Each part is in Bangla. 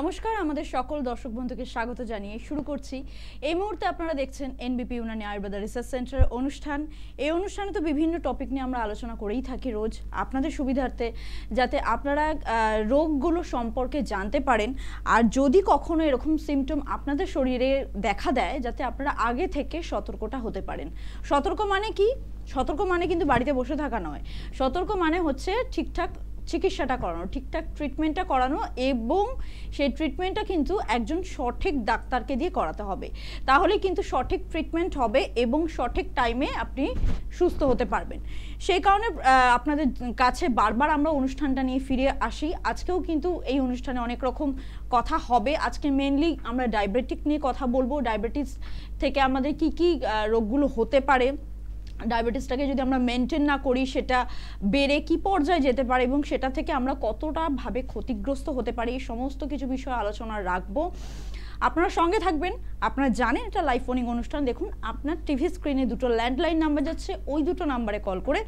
নমস্কার, আমাদের সকল দর্শক বন্ধুকে স্বাগত জানিয়ে শুরু করছি। এই মুহূর্তে আপনারা দেখছেন এনবিপি ইউনানি আয়ুর্বেদা রিসার্চ সেন্টারের অনুষ্ঠান। এই অনুষ্ঠানে তো বিভিন্ন টপিক নিয়ে আমরা আলোচনা করেই থাকি রোজ, আপনাদের সুবিধার্থে, যাতে আপনারা রোগগুলো সম্পর্কে জানতে পারেন। আর যদি কখনো এরকম সিমটম আপনাদের শরীরে দেখা দেয়, যাতে আপনারা আগে থেকে সতর্কটা হতে পারেন। সতর্ক মানে কি? সতর্ক মানে কিন্তু বাড়িতে বসে থাকা নয়। সতর্ক মানে হচ্ছে ঠিকঠাক চিকিৎসাটা করানো, ঠিকঠাক ট্রিটমেন্টটা করানো, এবং সেই ট্রিটমেন্টটা কিন্তু একজন সঠিক ডাক্তারকে দিয়ে করাতে হবে। তাহলে কিন্তু সঠিক ট্রিটমেন্ট হবে এবং সঠিক টাইমে আপনি সুস্থ হতে পারবেন। সেই কারণে আপনাদের কাছে বারবার আমরা অনুষ্ঠানটা নিয়ে ফিরে আসি। আজকেও কিন্তু এই অনুষ্ঠানে অনেক রকম কথা হবে। আজকে মেনলি আমরা ডায়াবেটিক নিয়ে কথা বলবো। ডায়াবেটিস থেকে আমাদের কি কি রোগগুলো হতে পারে, ডায়াবেটিসটাকে যদি আমরা মেনটেন না করি সেটা বেড়ে কি পর্যায়ে যেতে পারে এবং সেটা থেকে আমরা কতটা ভাবে ক্ষতিগ্রস্ত হতে পারি, এই সমস্ত কিছু বিষয়ে আলোচনা রাখবো। আপনারা সঙ্গে থাকবেন। আপনারা জানেন এটা লাইভ ফোনিং অনুষ্ঠান। দেখুন, আপনার টিভি স্ক্রিনে দুটো ল্যান্ডলাইন নাম্বার যাচ্ছে, ওই দুটো নাম্বারে কল করে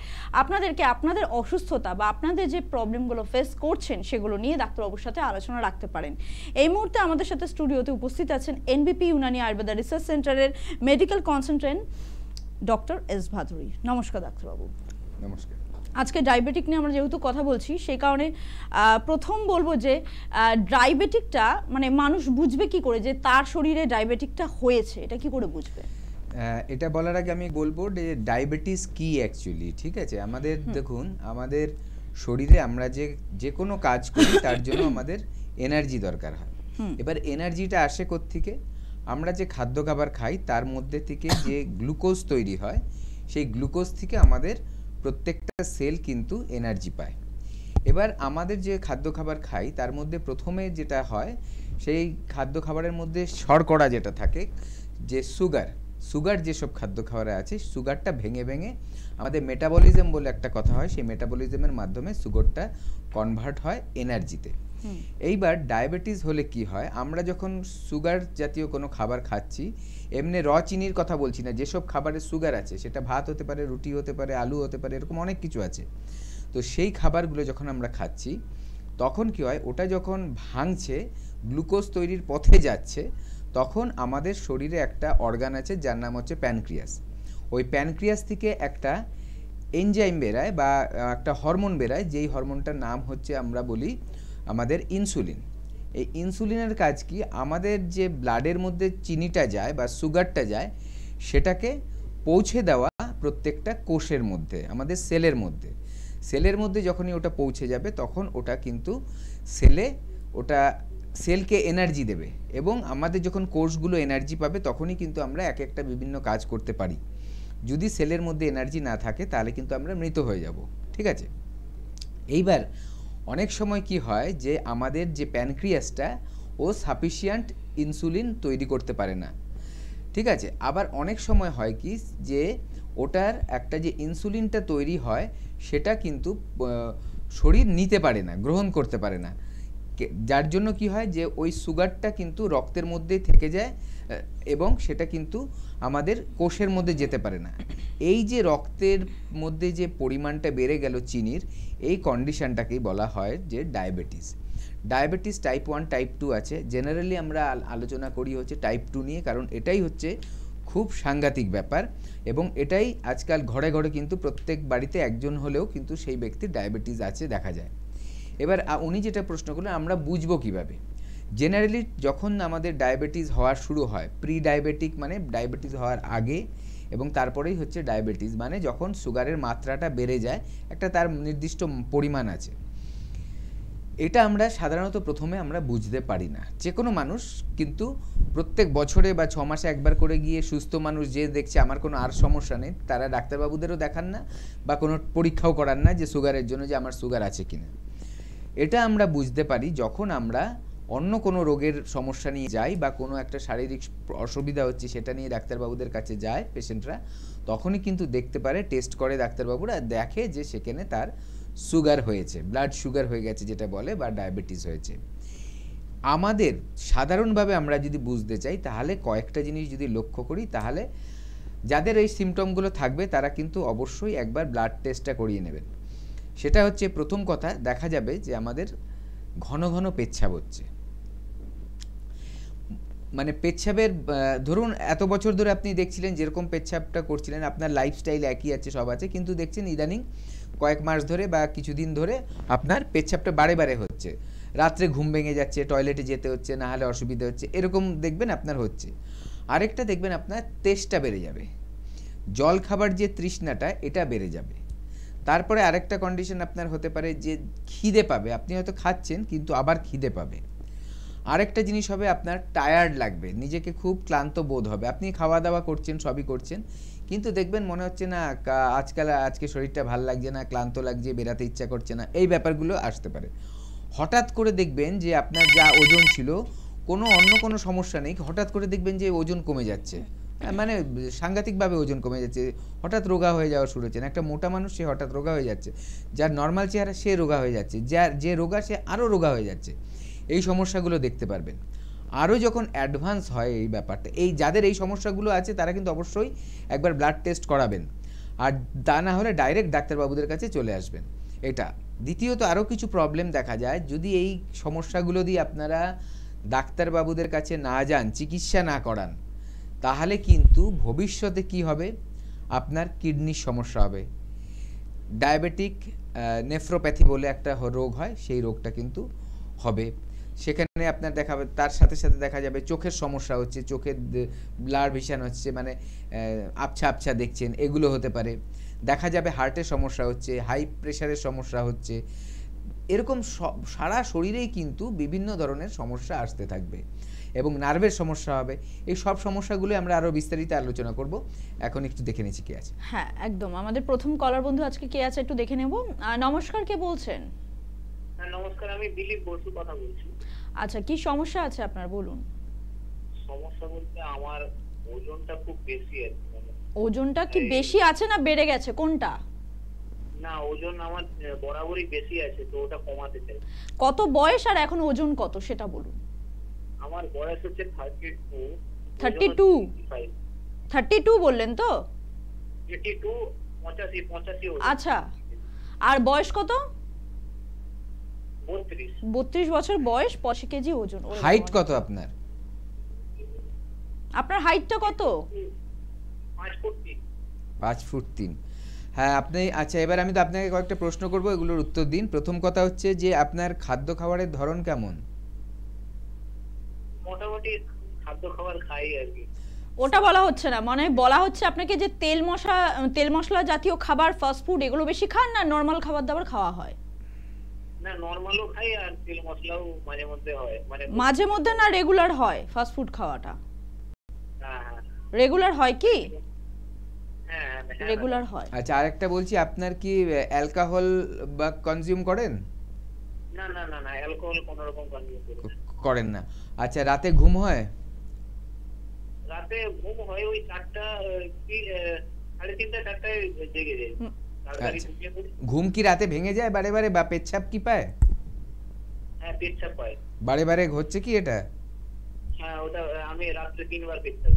আপনাদেরকে আপনাদের অসুস্থতা বা আপনাদের যে প্রবলেমগুলো ফেস করছেন সেগুলো নিয়ে ডাক্তারবাবুর সাথে আলোচনা রাখতে পারেন। এই মুহূর্তে আমাদের সাথে স্টুডিওতে উপস্থিত আছেন এনবিপি ইউনানি আয়ুর্বেদা রিসার্চ সেন্টারের medical consultant doctor S Bhaduri. নমস্কার ডাক্তারবাবু। নমস্কার। আজকে ডায়াবেটিক নিয়ে আমরা যেহেতু কথা বলছি, সেই কারণে প্রথম বলবো যে ডায়াবেটিকটা মানে মানুষ বুঝবে কি করে যে তার শরীরে ডায়াবেটিকটা হয়েছে, এটা কি করে বুঝবে? এটা বলার আগে আমি বলবো যে ডায়াবেটিস কি অ্যাকচুয়ালি, ঠিক আছে? আমাদের দেখুন, আমাদের শরীরে আমরা যে কোনো কাজ করি তার জন্য আমাদের এনার্জি দরকার হয়। এবার এনার্জিটা আসে কোত্থেকে? আমরা যে খাদ্য খাবার খাই তার মধ্যে থেকে যে গ্লুকোজ তৈরি হয়, সেই গ্লুকোজ থেকে আমাদের প্রত্যেকটা সেল কিন্তু এনার্জি পায়। এবার আমাদের যে খাদ্য খাবার খাই তার মধ্যে প্রথমে যেটা হয়, সেই খাদ্য খাবারের মধ্যে শর্করা যেটা থাকে, যে সুগার যেসব খাদ্য খাবারে আছে, সুগারটা ভেঙে ভেঙে আমাদের মেটাবলিজম বলে একটা কথা হয়, সেই মেটাবলিজমের মাধ্যমে সুগারটা কনভার্ট হয় এনার্জিতে। এইবার ডায়াবেটিস হলে কি হয়, আমরা যখন সুগার জাতীয় কোনো খাবার খাচ্ছি, এমনি চিনির কথা বলছি না, যেসব খাবারে সুগার আছে, সেটা ভাত হতে পারে, রুটি হতে পারে, আলু হতে পারে, এরকম অনেক কিছু আছে। তো সেই খাবারগুলো যখন আমরা খাচ্ছি, তখন কি হয়, ওটা যখন ভাঙছে, গ্লুকোজ তৈরির পথে যাচ্ছে, তখন আমাদের শরীরে একটা অর্গান আছে যার নাম হচ্ছে প্যানক্রিয়াস। ওই প্যানক্রিয়াস থেকে একটা এনজাইম বেরায় বা একটা হরমোন বেরায়, যেই হরমোনটার নাম হচ্ছে আমরা বলি আমাদের ইনসুলিন। এই ইনসুলিনের কাজ কি, আমাদের যে ব্লাডের মধ্যে চিনিটা যায় বা সুগারটা যায়, সেটাকে পৌঁছে দেওয়া প্রত্যেকটা কোষের মধ্যে, আমাদের সেলের মধ্যে যখনই ওটা পৌঁছে যাবে, তখন ওটা কিন্তু সেলকে এনার্জি দেবে, এবং আমাদের যখন কোষগুলো এনার্জি পাবে তখনই কিন্তু আমরা এক একটা বিভিন্ন কাজ করতে পারি। যদি সেলের মধ্যে এনার্জি না থাকে তাহলে কিন্তু আমরা মৃত হয়ে যাব, ঠিক আছে? এইবার অনেক সময় কি হয় যে আমাদের যে প্যানক্রিয়াসটা, ও সাফিসিয়েন্ট ইনসুলিন তৈরি করতে পারে না, ঠিক আছে? আবার অনেক সময় হয় কি যে ওটার একটা যে ইনসুলিনটা তৈরি হয় সেটা কিন্তু শরীর নিতে পারে না, গ্রহণ করতে পারে না, যার জন্য কি হয় যে ওই সুগারটা কিন্তু রক্তের মধ্যেই থেকে যায় এবং সেটা কিন্তু আমাদের কোষের মধ্যে যেতে পারে না। এই যে রক্তের মধ্যে যে পরিমাণটা বেড়ে গেল চিনির, এই কন্ডিশনটাকেই বলা হয় যে ডায়াবেটিস টাইপ 1 টাইপ 2 আছে। জেনারেলি আমরা আলোচনা করি হচ্ছে টাইপ 2 নিয়ে, কারণ এটাই হচ্ছে খুব সাংঘাতিক ব্যাপার, এবং এটাই আজকাল ঘরে ঘরে কিন্তু প্রত্যেক বাড়িতে একজন হলেও কিন্তু সেই ব্যক্তির ডায়াবেটিস আছে দেখা যায়। এবার উনি যেটা প্রশ্ন করলেন, আমরা বুঝবো কিভাবে? জেনারেলি যখন আমাদের ডায়াবেটিস হওয়া শুরু হয়, প্রি ডায়াবেটিক মানে ডায়াবেটিস হওয়ার আগে, এবং তারপরেই হচ্ছে ডায়াবেটিস মানে যখন সুগারের মাত্রাটা বেড়ে যায়, একটা তার নির্দিষ্ট পরিমাণ আছে। এটা আমরা সাধারণত প্রথমে আমরা বুঝতে পারি না। যে কোনো মানুষ কিন্তু প্রত্যেক বছরে বা 6 মাসে একবার করে গিয়ে সুস্থ মানুষ যে দেখছে আমার কোনো আর সমস্যা নেই, তারা ডাক্তারবাবুদেরও দেখান না বা কোনো পরীক্ষাও করান না যে সুগারের জন্য যে আমার সুগার আছে কিনা। এটা আমরা বুঝতে পারি যখন আমরা অন্য কোনো রোগের সমস্যা নিয়ে যাই বা কোনো একটা শারীরিক অসুবিধা হচ্ছে সেটা নিয়ে ডাক্তারবাবুদের কাছে যায় পেশেন্টরা, তখনই কিন্তু দেখতে পারে, টেস্ট করে ডাক্তারবাবুরা, দেখে যে সেখানে তার সুগার হয়েছে, ব্লাড সুগার হয়ে গেছে যেটা বলে, বা ডায়াবেটিস হয়েছে। আমাদের সাধারণভাবে আমরা যদি বুঝতে চাই তাহলে কয়েকটা জিনিস যদি লক্ষ্য করি, তাহলে যাদের এই সিমটমগুলো থাকবে তারা কিন্তু অবশ্যই একবার ব্লাড টেস্টটা করিয়ে নেবেন। সেটা হচ্ছে, প্রথম কথা, দেখা যাবে যে আমাদের ঘন ঘন পেচ্ছাব হচ্ছে, মানে পেচ্ছাপের ধরুন এত বছর ধরে আপনি দেখছিলেন যেরকম পেচ্ছাপটা করছিলেন, আপনার লাইফস্টাইল একই আছে, সব আছে, কিন্তু দেখছেন ইদানিং কয়েক মাস ধরে বা কিছুদিন ধরে আপনার পেচ্ছাপটা বারে বারে হচ্ছে, রাত্রে ঘুম ভেঙে যাচ্ছে, টয়লেটে যেতে হচ্ছে, না হলে অসুবিধা হচ্ছে, এরকম দেখবেন আপনার হচ্ছে। আরেকটা দেখবেন আপনার তেষ্টা বেড়ে যাবে, জল খাবার যে তৃষ্ণাটা এটা বেড়ে যাবে। তারপরে আরেকটা কন্ডিশন আপনার হতে পারে যে খিদে পাবে, আপনি হয়তো খাচ্ছেন কিন্তু আবার খিদে পাবে। আরেকটা জিনিস হবে আপনার টায়ার্ড লাগবে, নিজেকে খুব ক্লান্ত বোধ হবে, আপনি খাওয়া দাওয়া করছেন, সবই করছেন, কিন্তু দেখবেন মনে হচ্ছে না আজকে শরীরটা ভাল লাগছে না, ক্লান্ত লাগছে, বেরাতে ইচ্ছা করছে না, এই ব্যাপারগুলো আসতে পারে। হঠাৎ করে দেখবেন যে আপনার যা ওজন ছিল অন্য কোনো সমস্যা নেই, হঠাৎ করে দেখবেন যে ওজন কমে যাচ্ছে, মানে সাংঘাতিকভাবে ওজন কমে যাচ্ছে, হঠাৎ রোগা হয়ে যাওয়া শুরু হচ্ছে। একটা মোটা মানুষ সে হঠাৎ রোগা হয়ে যাচ্ছে, যার নর্মাল চেহারা সে রোগা হয়ে যাচ্ছে, যে রোগা সে আরও রোগা হয়ে যাচ্ছে, এই সমস্যাগুলো দেখতে পারবেন। আরও যখন অ্যাডভান্স হয় এই ব্যাপারটা, যাদের এই সমস্যাগুলো আছে তারা কিন্তু অবশ্যই একবার ব্লাড টেস্ট করাবেন, আর তা না হলে ডাইরেক্ট ডাক্তারবাবুদের কাছে চলে আসবেন। এটা দ্বিতীয়ত আরও কিছু প্রবলেম দেখা যায়, যদি এই সমস্যাগুলো দিয়ে আপনারা ডাক্তারবাবুদের কাছে না যান, চিকিৎসা না করান, তাহলে কিন্তু ভবিষ্যতে কি হবে, আপনার কিডনির সমস্যা হবে। ডায়াবেটিক নেফ্রোপ্যাথি বলে একটা রোগ হয়, সেই রোগটা কিন্তু হবে। সেখানে আপনার দেখাবে, তার সাথে সাথে দেখা যাবে চোখের সমস্যা হচ্ছে, চোখের ব্লার ভিশন হচ্ছে, মানে আবছা আবছা দেখছেন, এগুলো হতে পারে। দেখা যাবে হার্টের সমস্যা হচ্ছে, হাই প্রেশারের সমস্যা হচ্ছে, এরকম সারা শরীরেই কিন্তু বিভিন্ন ধরনের সমস্যা আসতে থাকবে এবং নার্ভের সমস্যা হবে। এই সব সমস্যাগুলো আমরা আরও বিস্তারিত আলোচনা করব। এখন একটু দেখে নিচ্ছি কে আছে। হ্যাঁ, একদম। আমাদের প্রথম কলার বন্ধু আজকে কে আছে একটু দেখে নেব। নমস্কার, কে বলছেন? হ্যাঁ নমস্কার, আমি দিলীপ বসু কথা বলছি। আচ্ছা, কি সমস্যা আছে আপনার, বলুন। সমস্যা বলতে আমার ওজনটা খুব বেশি আছে। ওজনটা কি বেশি আছে না বেড়ে গেছে, কোনটা? না, ওজন আমার বরাবরই বেশি আছে, তো ওটা কমাতে চাই। কত বয়স আর এখন ওজন কত সেটা বলুন। আমার বয়স হচ্ছে 32। 32 বললেন তো? 82 85 আচ্ছা, আর বয়স কত? 32 বছর বয়স, 85 কেজি ওজন। হাইট কত আপনার? আপনার হাইটটা কত? 5 ফুট 3। 5 ফুট 3। হ্যাঁ, আপনি আচ্ছা, এবার আমি তো আপনাকে কয়েকটা প্রশ্ন করব, এগুলোর উত্তর দিন। প্রথম কথা হচ্ছে যে আপনার খাদ্য খাবারের ধরন কেমন? মোটামুটি খাদ্য খাবার খাই আর কি। ওটা বলা হচ্ছে না, মানে বলা হচ্ছে আপনাকে যে তেল মশলা জাতীয় খাবার, ফাস্ট ফুড এগুলো বেশি খান, না নরমাল খাবার দাবার খাওয়া হয়? না, নরমালও খাই আর তেল মশলাও মাঝে মধ্যে হয়, মানে মাঝে মধ্যে না রেগুলার হয় ফাস্ট ফুড খাওয়াটা? হ্যাঁ রেগুলার হয় কি? হ্যাঁ রেগুলার হয়। আচ্ছা, আরেকটা বলছি, আপনার কি অ্যালকোহল বা কনজিউম করেন? না না না না, অ্যালকোহল কোনো রকম কনজিউম করেন না। আচ্ছা, রাতে ঘুম হয়? রাতে ঘুম হয় ওই 4টা কি 3:30 4টায় জেগে যাই। ঘুম কি রাতে ভেঙে যায় বারে বারে, বা পেচ্ছাপ কি পায়? হ্যাঁ, পেচ্ছাপ পায় বারে বারে হচ্ছে কি এটা? হ্যাঁ, ওটা আমি রাতে 3 বার পেচ্ছাপ।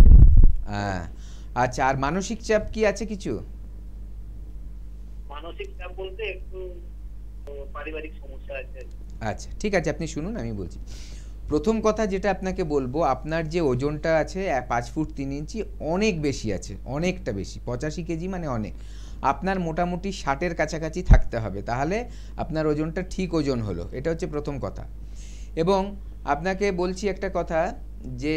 হ্যাঁ, আচ্ছা, আর মানসিক চাপ কি আছে কিছু? মানসিক চাপ বলতে একটু পারিবারিক সমস্যা আছে। আচ্ছা, ঠিক আছে, আপনি শুনুন, আমি বলছি। প্রথম কথা যেটা আপনাকে বলবো, আপনার যে ওজনটা আছে 5 ফুট 3 ইঞ্চি, অনেক বেশি আছে, অনেকটা বেশি, 85 কেজি মানে অনেক। আপনার মোটামুটি 60-এর কাছাকাছি থাকতে হবে, তাহলে আপনার ওজনটা ঠিক ওজন হলো। এটা হচ্ছে প্রথম কথা। এবং আপনাকে বলছি একটা কথা, যে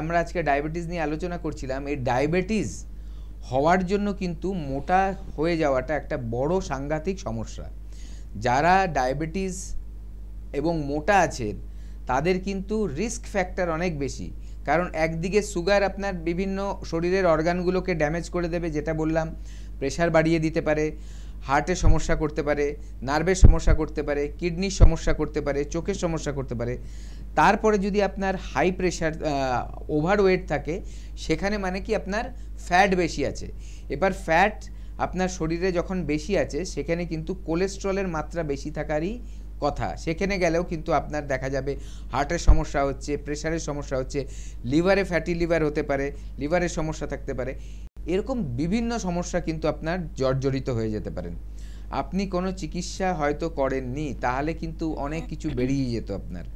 আমরা আজকে ডায়াবেটিস নিয়ে আলোচনা করছিলাম, এই ডায়াবেটিস হওয়ার জন্য কিন্তু মোটা হয়ে যাওয়াটা একটা বড় সাংঘাতিক সমস্যা। যারা ডায়াবেটিস এবং মোটা আছেন তাদের কিন্তু রিস্ক ফ্যাক্টর অনেক বেশি, কারণ একদিকে সুগার আপনার বিভিন্ন শরীরের অর্গানগুলোকে ড্যামেজ করে দেবে, যেটা বললাম, প্রেশার বাড়িয়ে দিতে পারে, হার্টের সমস্যা করতে পারে, নার্ভের সমস্যা করতে পারে, কিডনির সমস্যা করতে পারে, চোখের সমস্যা করতে পারে। তারপরে যদি আপনার হাই প্রেশার, ওভারওয়েট থাকে, সেখানে মানে কি আপনার ফ্যাট বেশি আছে। এবার ফ্যাট আপনার শরীরে যখন বেশি আছে, সেখানে কিন্তু কোলেস্ট্রলের মাত্রা বেশি থাকারই কথা। সেখানে গেলেও কিন্তু আপনার দেখা যাবে হার্টের সমস্যা হচ্ছে, প্রেশারের সমস্যা হচ্ছে, লিভারে ফ্যাটি লিভার হতে পারে, লিভারের সমস্যা থাকতে পারে, এরকম বিভিন্ন সমস্যা কিন্তু আপনার জর্জরিত হয়ে যেতে পারেন। আপনি কোনো চিকিৎসা হয়তো করেননি, তাহলে কিন্তু অনেক কিছু বেরিয়ে যেত আপনার।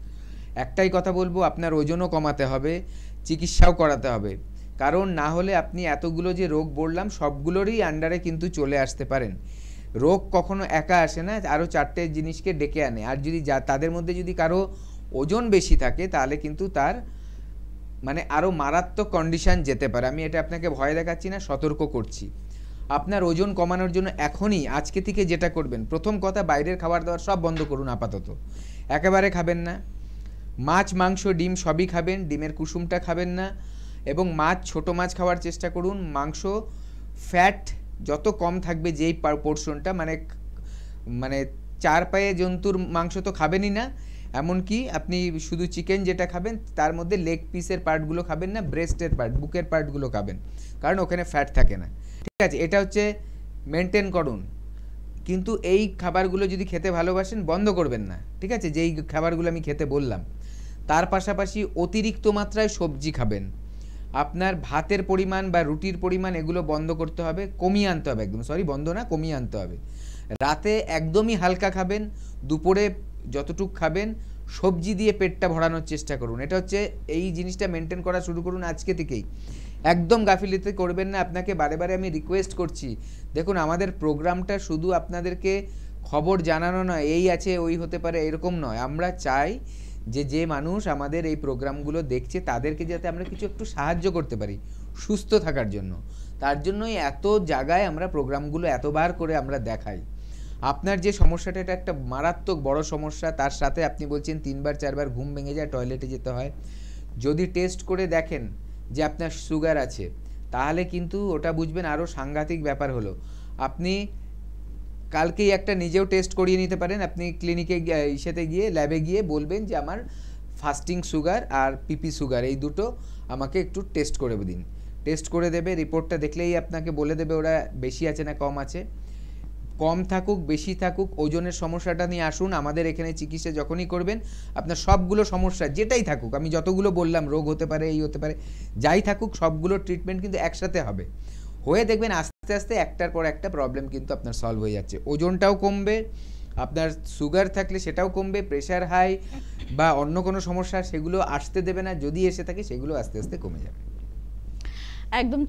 একটাই কথা বলবো, আপনার ওজনও কমাতে হবে, চিকিৎসাও করাতে হবে, কারণ না হলে আপনি এতগুলো যে রোগ বললাম সবগুলোরই আন্ডারে কিন্তু চলে আসতে পারেন। রোগ কখনো একা আসে না, আরও 4টে জিনিসকে ডেকে আনে। আর যদি তাদের মধ্যে যদি কারো ওজন বেশি থাকে তাহলে কিন্তু তার মানে আরও মারাত্মক কন্ডিশান যেতে পারে। আমি এটা আপনাকে ভয় দেখাচ্ছি না, সতর্ক করছি। আপনার ওজন কমানোর জন্য এখনই আজকে থেকে যেটা করবেন, প্রথম কথা বাইরের খাবার দাবার সব বন্ধ করুন আপাতত, একেবারে খাবেন না। মাছ মাংস ডিম সবই খাবেন, ডিমের কুসুমটা খাবেন না। এবং মাছ, ছোট মাছ খাওয়ার চেষ্টা করুন। মাংস ফ্যাট যত কম থাকবে, যেই পোর্শনটা মানে 4 পায়ে জন্তুর মাংস তো খাবেনই না, এমনকি আপনি শুধু চিকেন যেটা খাবেন তার মধ্যে লেগ পিসের পার্টগুলো খাবেন না, ব্রেস্টের পার্ট, বুকের পার্টগুলো খাবেন, কারণ ওখানে ফ্যাট থাকে না। ঠিক আছে, এটা হচ্ছে মেনটেন করুন। কিন্তু এই খাবারগুলো যদি খেতে ভালোবাসেন বন্ধ করবেন না, ঠিক আছে, যেই খাবারগুলো আমি খেতে বললাম। তার পাশাপাশি অতিরিক্ত মাত্রায় সবজি খাবেন। আপনার ভাতের পরিমাণ বা রুটির পরিমাণ এগুলো বন্ধ করতে হবে, কমিয়ে আনতে হবে, একদম বন্ধ না, কমিয়ে আনতে হবে। রাতে একদমই হালকা খাবেন, দুপুরে যতটুক খাবেন সবজি দিয়ে পেটটা ভরানোর চেষ্টা করুন। এটা হচ্ছে এই জিনিসটা মেনটেন করা শুরু করুন আজকে থেকেই, একদম গাফিলতি করবেন না। আপনাকে বারে বারে আমি রিকোয়েস্ট করছি, দেখুন আমাদের প্রোগ্রামটা শুধু আপনাদেরকে খবর জানানো নয়, এই আছে ওই হতে পারে এরকম নয়। আমরা চাই যে মানুষ আমাদের এই প্রোগ্রামগুলো দেখছে তাদেরকে যাতে আমরা কিছু একটু সাহায্য করতে পারি সুস্থ থাকার জন্য। তার জন্যই এত জায়গায় আমরা প্রোগ্রামগুলো এতবার করে আমরা দেখাই। আপনার যে সমস্যাটা, এটা একটা মারাত্মক বড় সমস্যা, তার সাথে আপনি বলছেন 3বার 4বার ঘুম ভেঙে যায়, টয়লেটে যেতে হয়। যদি টেস্ট করে দেখেন যে আপনার সুগার আছে, তাহলে কিন্তু ওটা বুঝবেন আরও সাংঘাতিক ব্যাপার হলো। আপনি কালকেই একটা নিজেও টেস্ট করিয়ে নিতে পারেন। আপনি ক্লিনিকে ইসেতে গিয়ে, ল্যাবে গিয়ে বলবেন যে আমার ফাস্টিং সুগার আর পিপি সুগার এই দুটো আমাকে একটু টেস্ট করে দিন। টেস্ট করে দেবে, রিপোর্টটা দেখলেই আপনাকে বলে দেবে ওরা বেশি আছে না কম আছে। কম থাকুক বেশি থাকুক, ওজনের সমস্যাটা নিয়ে আসুন আমাদের এখানে। চিকিৎসা যখনই করবেন আপনার সবগুলো সমস্যা যেটাই থাকুক, আমি যতগুলো বললাম, রোগ হতে পারে, এই হতে পারে, যাই থাকুক, সবগুলোর ট্রিটমেন্ট কিন্তু একসাথে হবে। হয়ে দেখবেন আস্তে আস্তে একটার পর একটা প্রবলেম কিন্তু আপনার সলভ হয়ে যাচ্ছে। ওজনটাও কমবে, আপনার সুগার থাকলে সেটাও কমবে, প্রেশার হাই বা অন্য কোনো সমস্যা সেগুলো আসতে দেবে না, যদি এসে থাকে সেগুলো আস্তে আস্তে কমে যাবে। একদম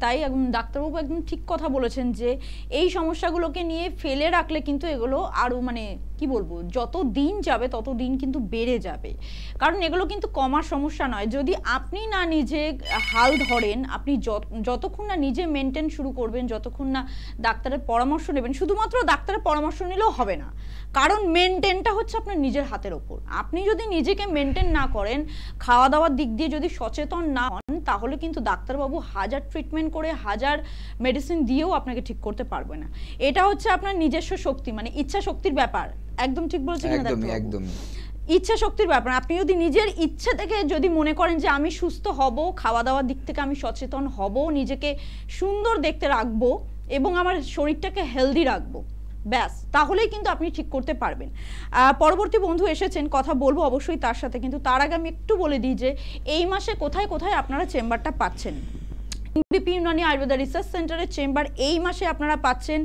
তাই, একদম ডাক্তারবাবু একদম ঠিক কথা বলেছেন যে এই সমস্যাগুলোকে নিয়ে ফেলে রাখলে কিন্তু এগুলো আরও মানে কি বলবো, যত দিন যাবে তত দিন কিন্তু বেড়ে যাবে। কারণ এগুলো কিন্তু কমার সমস্যা নয়। যদি আপনি না নিজে হাল ধরেন, আপনি যতক্ষণ না নিজে মেনটেন শুরু করবেন, যতক্ষণ না ডাক্তারের পরামর্শ নেবেন, শুধুমাত্র ডাক্তারের পরামর্শ নিলেও হবে না, কারণ মেনটেনটা হচ্ছে আপনার নিজের হাতের ওপর। আপনি যদি নিজেকে মেনটেন না করেন, খাওয়া দাওয়ার দিক দিয়ে যদি সচেতন না হন, তাহলে কিন্তু ডাক্তারবাবু হাজার ট্রিটমেন্ট করে, হাজার মেডিসিন দিয়েও আপনাকে ঠিক করতে পারবে না। এটা হচ্ছে আপনার নিজস্ব শক্তি, মানে ইচ্ছা শক্তির ব্যাপার। একদম ঠিক বলছেন না ডাক্তারবাবু? একদম ইচ্ছা শক্তির ব্যাপার। আপনি যদি নিজের ইচ্ছা থেকে যদি মনে করেন যে আমি সুস্থ হব, খাওয়া দাওয়ার দিক থেকে আমি সচেতন হব, নিজেকে সুন্দর দেখতে রাখবো এবং আমার শরীরটাকে হেলদি রাখবো, ব্যাস, তাহলেই কিন্তু আপনি ঠিক করতে পারবেন। পরবর্তী বন্ধু এসেছেন, কথা বলবো অবশ্যই তার সাথে, কিন্তু তার আগে আমি একটু বলে দিই যে এই মাসে কোথায় কোথায় আপনারা চেম্বারটা পাচ্ছেন। এনবিপি ইউনানি আয়ুর্বেদা রিসার্চ সেন্টারের চেম্বার এই মাসে আপনারা পাচ্ছেন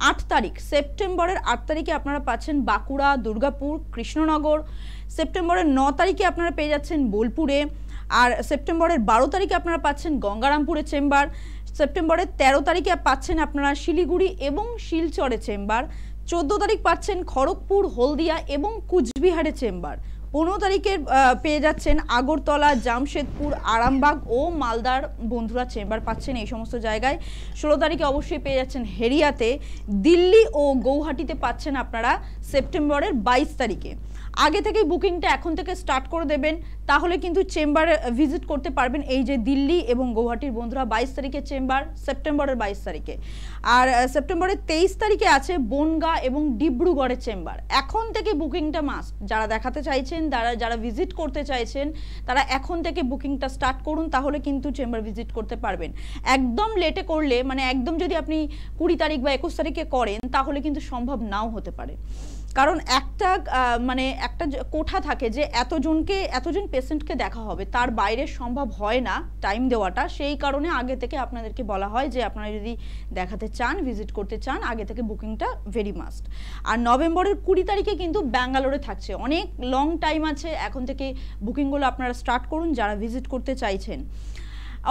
8 তারিখ, সেপ্টেম্বরের 8 তারিখে আপনারা পাচ্ছেন বাঁকুড়া, দুর্গাপুর, কৃষ্ণনগর। সেপ্টেম্বরের 9 তারিখে আপনারা পেয়ে যাচ্ছেন বোলপুরে। আর সেপ্টেম্বরের 12 তারিখে আপনারা পাচ্ছেন গঙ্গারামপুরে চেম্বার। সেপ্টেম্বরের 13 তারিখে পাচ্ছেন আপনারা শিলিগুড়ি এবং শিলচরে চেম্বার। 14 তারিখ পাচ্ছেন খড়গপুর, হলদিয়া এবং কুচবিহারে চেম্বার। 15 তারিখে পেয়ে যাচ্ছেন আগরতলা, জামশেদপুর, আরামবাগ ও মালদার বন্ধুরা চেম্বার পাচ্ছেন এই সমস্ত জায়গায়। 16 তারিখে অবশ্যই পেয়ে যাচ্ছেন হেরিয়াতে। দিল্লি ও গৌহাটিতে পাচ্ছেন আপনারা সেপ্টেম্বরের 22 তারিখে। আগে থেকেই বুকিংটা এখন থেকে স্টার্ট করে দেবেন, তাহলে কিন্তু চেম্বারে ভিজিট করতে পারবেন। এই যে দিল্লি এবং গৌহাটির বন্ধুরা 22 তারিখে চেম্বার, সেপ্টেম্বরের 22 তারিখে। আর সেপ্টেম্বরের 23 তারিখে আছে বনগাঁ এবং ডিব্রুগড়ের চেম্বার। এখন থেকে বুকিংটা মাস্ট। যারা দেখাতে চাইছেন, যারা ভিজিট করতে চাইছেন, তারা এখন থেকে বুকিংটা স্টার্ট করুন, তাহলে কিন্তু চেম্বার ভিজিট করতে পারবেন। একদম লেটে করলে, মানে একদম যদি আপনি 20 তারিখ বা 21 তারিখে করেন, তাহলে কিন্তু সম্ভব নাও হতে পারে। কারণ একটা মানে একটা কোঠা থাকে যে এতজন পেশেন্টকে দেখা হবে, তার বাইরে সম্ভব হয় না টাইম দেওয়াটা। সেই কারণে আগে থেকে আপনাদেরকে বলা হয় যে আপনারা যদি দেখাতে চান, ভিজিট করতে চান, আগে থেকে বুকিংটা ভেরি মাস্ট। আর নভেম্বরের 20 তারিখে কিন্তু ব্যাঙ্গালোরে থাকছে, অনেক লং টাইম আছে, এখন থেকে বুকিংগুলো আপনারা স্টার্ট করুন যারা ভিজিট করতে চাইছেন।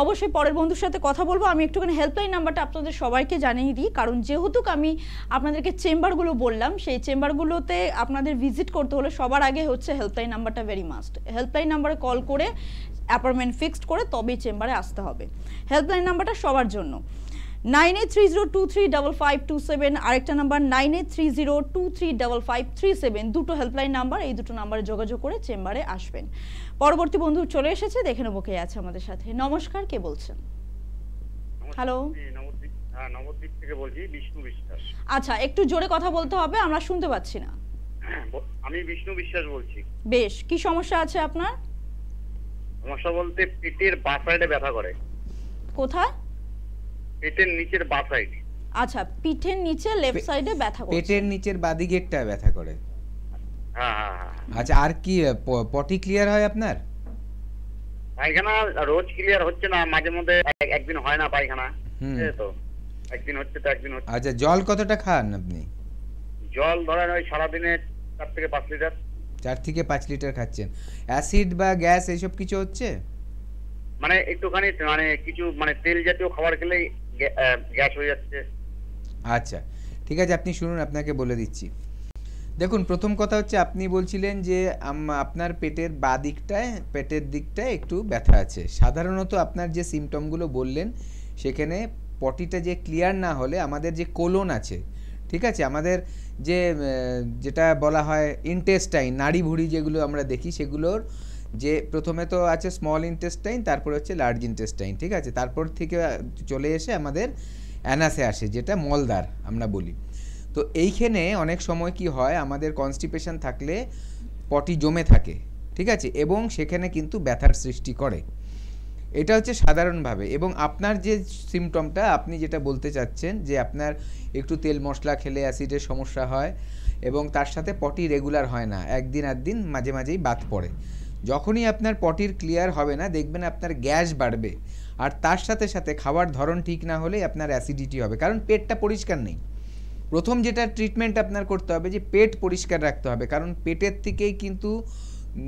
অবশ্যই পরের বন্ধুর সাথে কথা বলবো। আমি একটুখানি হেল্পলাইন নাম্বারটা আপনাদের সবাইকে জানিয়ে দিই, কারণ যেহেতু আমি আপনাদেরকে চেম্বারগুলো বললাম, সেই চেম্বারগুলোতে আপনাদের ভিজিট করতে হলে সবার আগে হচ্ছে হেল্পলাইন নাম্বারটা ভেরি মাস্ট। হেল্পলাইন নাম্বারে কল করে অ্যাপয়েন্টমেন্ট ফিক্সড করে তবেই চেম্বারে আসতে হবে। হেল্পলাইন নাম্বারটা সবার জন্য 9830235527, আরেকটা নাম্বার 9830235537, দুটো হেল্পলাইন নাম্বার, এই দুটো নাম্বারে যোগাযোগ করে চেম্বারে আসবেন। পরবর্তী বন্ধু চলে এসেছে, দেখে নেবো কে আছে আমাদের সাথে। নমস্কার, কে বলছেন? হ্যালো, নবদ্বীপ থেকে বলছি, বিষ্ণু বিশ্বাস। আচ্ছা, একটু জোরে কথা বলতে হবে, আমরা শুনতে পাচ্ছি না। আমি বিষ্ণু বিশ্বাস বলছি। বেশ, কি সমস্যা আছে আপনার? সমস্যা বলতে পেটের বাঁ সাইডে ব্যথা করে। কোথায়? পেটের নিচের বাঁ সাইডে। আচ্ছা, পিঠের নিচে লেফট সাইডে ব্যথা করে। পেটের নিচের বাদিকেরটা ব্যথা করে। হ্যাঁ হ্যাঁ হ্যাঁ। আচ্ছা, আর কি পটি ক্লিয়ার হয় আপনার? পায়খানা রোজ ক্লিয়ার হচ্ছে না, মাঝে মধ্যে একদিন হয় না পায়খানা, তো একদিন হচ্ছে তো একদিন হচ্ছে। আচ্ছা, জল কতটা খান আপনি? জল ধরেন ওই সারাদিনে 4 থেকে 5 লিটার। 4 থেকে 5 লিটার খাচ্ছেন। অ্যাসিড বা গ্যাস এইসব কিছু হচ্ছে? মানে একটুখানি মানে কিছু মানে তেল জাতীয় খাবার খেলেই গ্যাস হয়ে যাচ্ছে। আচ্ছা, ঠিক আছে, আপনি শুনুন, আপনাকে বলে দিচ্ছি। দেখুন, প্রথম কথা হচ্ছে আপনি বলছিলেন যে আপনার পেটের বাঁ দিকটায়, পেটের দিকটায় একটু ব্যথা আছে। সাধারণত আপনার যে সিমটমগুলো বললেন সেখানে পটিটা যে ক্লিয়ার না হলে আমাদের যে কোলন আছে, ঠিক আছে, আমাদের যে যেটা বলা হয় ইন্টেস্টাইন, নাড়ি ভুঁড়ি যেগুলো আমরা দেখি, সেগুলোর যে প্রথমে তো আছে স্মল ইন্টেস্টাইন, তারপর হচ্ছে লার্জ ইন্টেস্টাইন, ঠিক আছে, তারপর থেকে চলে এসে আমাদের অ্যানাসে আসে, যেটা মলদ্বার আমরা বলি। তো এইখানে অনেক সময় কি হয়, আমাদের কনস্টিপেশন থাকলে পটি জমে থাকে, ঠিক আছে, এবং সেখানে কিন্তু ব্যথার সৃষ্টি করে। এটা হচ্ছে সাধারণভাবে। এবং আপনার যে সিমটমটা আপনি যেটা বলতে চাচ্ছেন যে আপনার একটু তেল মশলা খেলে অ্যাসিডের সমস্যা হয় এবং তার সাথে পটি রেগুলার হয় না, একদিন আধদিন মাঝে মাঝেই বাদ পড়ে। যখনই আপনার পটির ক্লিয়ার হবে না, দেখবেন আপনার গ্যাস বাড়বে, আর তার সাথে সাথে খাওয়ার ধরন ঠিক না হলেই আপনার অ্যাসিডিটি হবে, কারণ পেটটা পরিষ্কার নেই। প্রথম যেটা ট্রিটমেন্ট আপনার করতে হবে যে পেট পরিষ্কার রাখতে হবে, কারণ পেটের থেকেই কিন্তু